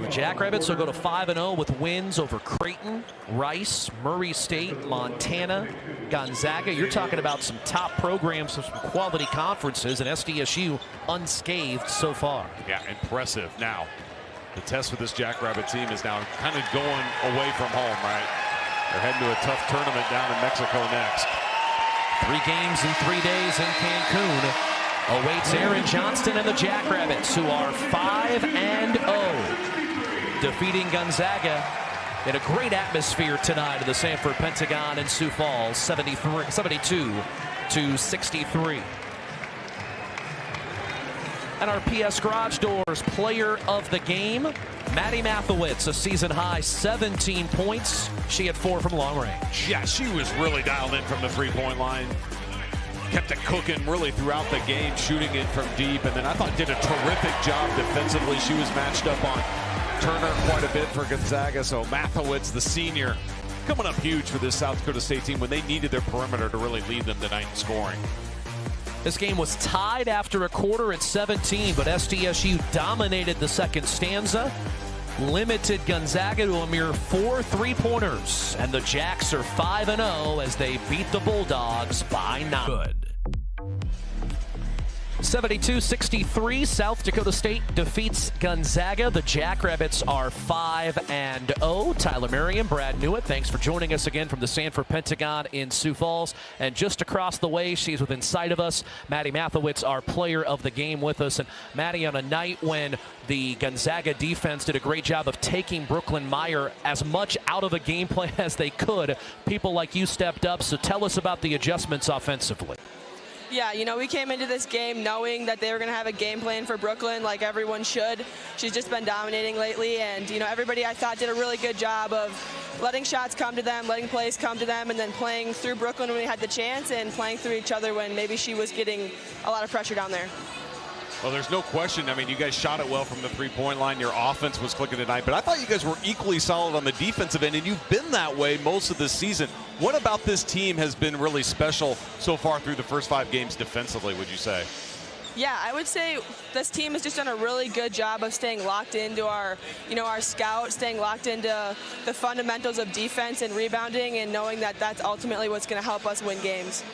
the Jackrabbits will go to 5-0 with wins over Creighton, Rice, Murray State, Montana, Gonzaga. You're talking about some top programs, some quality conferences, and SDSU unscathed so far. Yeah, impressive. Now, the test for this Jackrabbit team is now kind of going away from home, right? They're heading to a tough tournament down in Mexico next. 3 games in 3 days in Cancun awaits Aaron Johnston and the Jackrabbits, who are 5-0, defeating Gonzaga in a great atmosphere tonight at the Sanford Pentagon in Sioux Falls, 72-63. And our PS Garage Doors player of the game, Maddie Mathewitz, a season-high 17 points. She had 4 from long range. Yeah, she was really dialed in from the three-point line. Kept it cooking really throughout the game, shooting it from deep. And then I thought did a terrific job defensively. She was matched up on Turner quite a bit for Gonzaga. So Mathewitz, the senior, coming up huge for this South Dakota State team when they needed their perimeter to really lead them tonight in scoring. This game was tied after a quarter at 17, but SDSU dominated the second stanza, limited Gonzaga to a mere 4 3-pointers, and the Jacks are 5-0 as they beat the Bulldogs by 9. Good. 72-63, South Dakota State defeats Gonzaga. The Jackrabbits are 5-0. Tyler Merriam, Brad Newitt, thanks for joining us again from the Sanford Pentagon in Sioux Falls. And just across the way, she's within sight of us, Maddie Mathewitz, our player of the game with us. And Maddie, on a night when the Gonzaga defense did a great job of taking Brooklyn Meyer as much out of the game plan as they could, people like you stepped up. So tell us about the adjustments offensively. Yeah, you know, we came into this game knowing that they were going to have a game plan for Brooklyn like everyone should. She's just been dominating lately, and, you know, everybody I thought did a really good job of letting shots come to them, letting plays come to them, and then playing through Brooklyn when we had the chance and playing through each other when maybe she was getting a lot of pressure down there. Well, there's no question. I mean, you guys shot it well from the three-point line. Your offense was clicking tonight, but I thought you guys were equally solid on the defensive end, and you've been that way most of the season. What about this team has been really special so far through the first 5 games defensively, would you say? Yeah, I would say this team has just done a really good job of staying locked into our scout, staying locked into the fundamentals of defense and rebounding, and knowing that that's ultimately what's going to help us win games.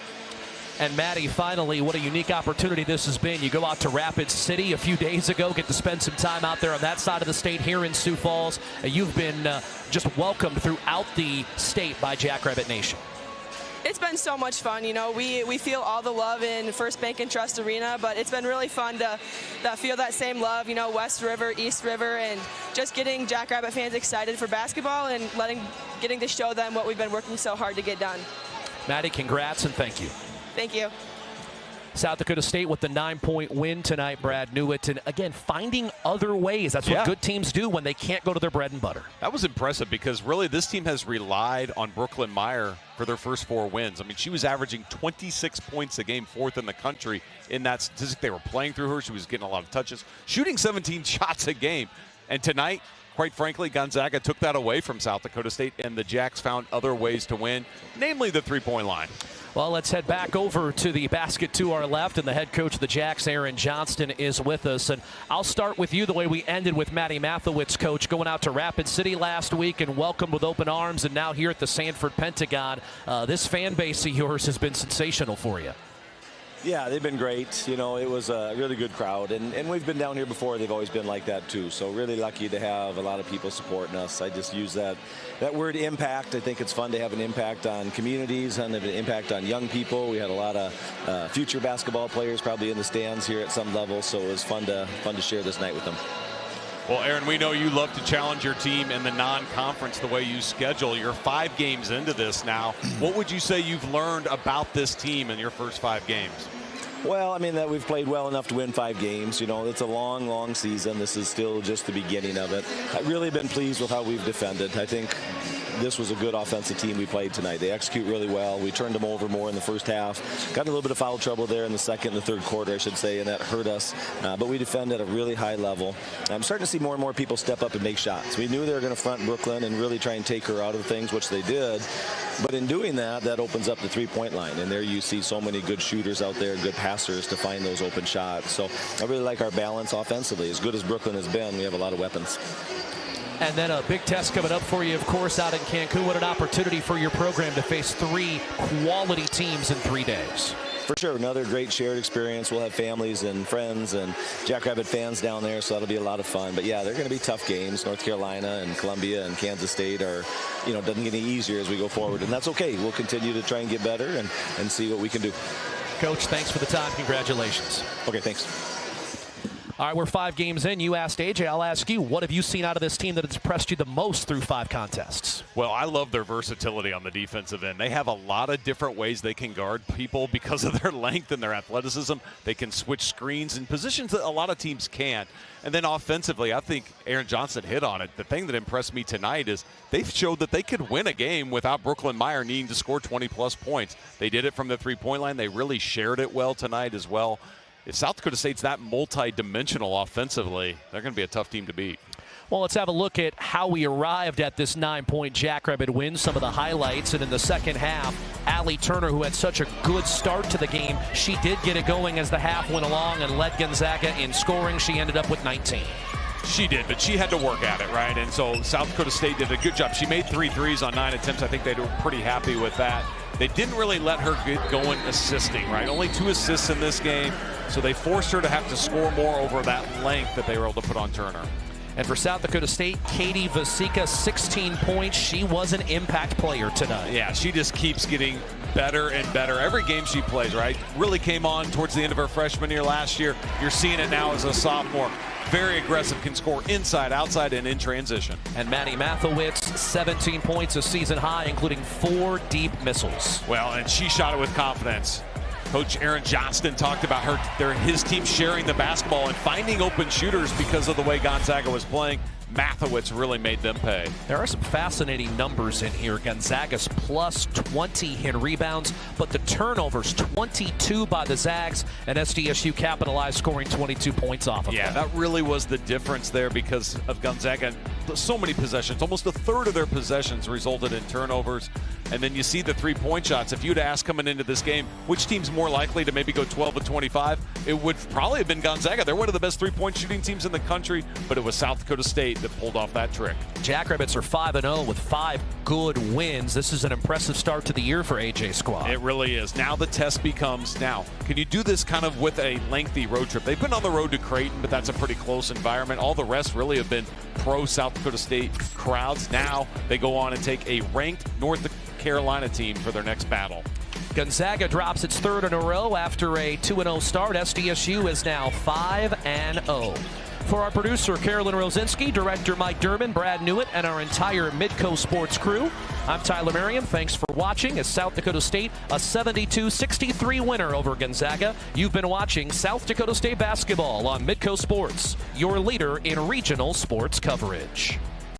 And Maddie, finally, what a unique opportunity this has been. You go out to Rapid City a few days ago, get to spend some time out there on that side of the state here in Sioux Falls. You've been just welcomed throughout the state by Jackrabbit Nation. It's been so much fun. You know, we feel all the love in First Bank and Trust Arena, but it's been really fun to feel that same love, you know, West River, East River, and just getting Jackrabbit fans excited for basketball and getting to show them what we've been working so hard to get done. Maddie, congrats and thank you. Thank you. South Dakota State with the 9-point win tonight, Brad Newitt. And again, finding other ways. That's what good teams do when they can't go to their bread and butter. That was impressive because really this team has relied on Brooklyn Meyer for their first 4 wins. I mean, she was averaging 26 points a game, 4th in the country in that statistic. They were playing through her. She was getting a lot of touches, shooting 17 shots a game. And tonight, quite frankly, Gonzaga took that away from South Dakota State, and the Jacks found other ways to win, namely the three-point line. Well, let's head back over to the basket to our left, and the head coach of the Jacks, Aaron Johnston, is with us. And I'll start with you the way we ended with Maddie Mathowitz, coach, going out to Rapid City last week and welcomed with open arms, and now here at the Sanford Pentagon. This fan base of yours has been sensational for you. Yeah, they've been great. You know, it was a really good crowd, and we've been down here before. They've always been like that too. So really lucky to have a lot of people supporting us. I just use that word impact. I think it's fun to have an impact on communities and an impact on young people. We had a lot of future basketball players probably in the stands here at some level, so it was fun to share this night with them. Well, Aaron, we know you love to challenge your team in the non-conference the way you schedule. You're 5 games into this now. What would you say you've learned about this team in your first 5 games? Well, I mean, that we've played well enough to win 5 games. You know, it's a long, long season. This is still just the beginning of it. I've really been pleased with how we've defended. I think this was a good offensive team we played tonight. They execute really well. We turned them over more in the first half. Got a little bit of foul trouble there in the second and the third quarter, I should say, and that hurt us. But we defend at a really high level. I'm starting to see more and more people step up and make shots. We knew they were going to front Brooklyn and really try and take her out of things, which they did. But in doing that, that opens up the three-point line. And there you see so many good shooters out there, good passers to find those open shots. So I really like our balance offensively. As good as Brooklyn has been, we have a lot of weapons. And then a big test coming up for you, of course, out in Cancun. What an opportunity for your program to face 3 quality teams in 3 days. For sure, another great shared experience. We'll have families and friends and Jackrabbit fans down there, so that'll be a lot of fun. But yeah, they're going to be tough games. North Carolina and Columbia and Kansas State are, you know, doesn't get any easier as we go forward, and that's okay. We'll continue to try and get better and see what we can do. Coach, thanks for the time. Congratulations. Okay, thanks. All right, we're 5 games in. You asked AJ, I'll ask you, what have you seen out of this team that has impressed you the most through 5 contests? Well, I love their versatility on the defensive end. They have a lot of different ways they can guard people because of their length and their athleticism. They can switch screens in positions that a lot of teams can't. And then offensively, I think Aaron Johnson hit on it. The thing that impressed me tonight is they've showed that they could win a game without Brooklyn Meyer needing to score 20-plus points. They did it from the three-point line. They really shared it well tonight as well. If South Dakota State's that multi-dimensional offensively, they're going to be a tough team to beat. Well, let's have a look at how we arrived at this 9-point Jackrabbit win, some of the highlights. And in the second half, Allie Turner, who had such a good start to the game, she did get it going as the half went along and led Gonzaga in scoring. She ended up with 19. She did, but she had to work at it, right? And so South Dakota State did a good job. She made 3 threes on 9 attempts. I think they were pretty happy with that. They didn't really let her get going assisting, right? Only 2 assists in this game, so they forced her to have to score more over that length that they were able to put on Turner. And for South Dakota State, Katie Vasika, 16 points. She was an impact player tonight. Yeah, she just keeps getting better and better every game she plays, right? Really came on towards the end of her freshman year last year. You're seeing it now as a sophomore. Very aggressive, can score inside, outside, and in transition. And Maddie Mathowitz, 17 points, a season high, including 4 deep missiles. Well, and she shot it with confidence. Coach Aaron Johnston talked about his team sharing the basketball and finding open shooters because of the way Gonzaga was playing. Mathewitz really made them pay. There are some fascinating numbers in here. Gonzaga's plus 20 in rebounds, but the turnovers 22 by the Zags, and SDSU capitalized, scoring 22 points off of that really was the difference there because of Gonzaga. So many possessions, almost a third of their possessions resulted in turnovers. And then you see the three-point shots. If you'd ask coming into this game, which team's more likely to maybe go 12 of 25, it would probably have been Gonzaga. They're one of the best three-point shooting teams in the country, but it was South Dakota State that pulled off that trick. Jackrabbits are 5-0 with 5 good wins. This is an impressive start to the year for AJ's squad. It really is. Now the test becomes, now, can you do this kind of with a lengthy road trip? They've been on the road to Creighton, but that's a pretty close environment. All the rest really have been pro-South Dakota State crowds. Now they go on and take a ranked North Carolina team for their next battle. Gonzaga drops its third in a row after a 2-0 start. SDSU is now 5-0. For our producer, Carolyn Rosinski, director Mike Durbin, Brad Newitt, and our entire Midco Sports crew, I'm Tyler Merriam. Thanks for watching as South Dakota State, a 72-63 winner over Gonzaga. You've been watching South Dakota State basketball on Midco Sports, your leader in regional sports coverage.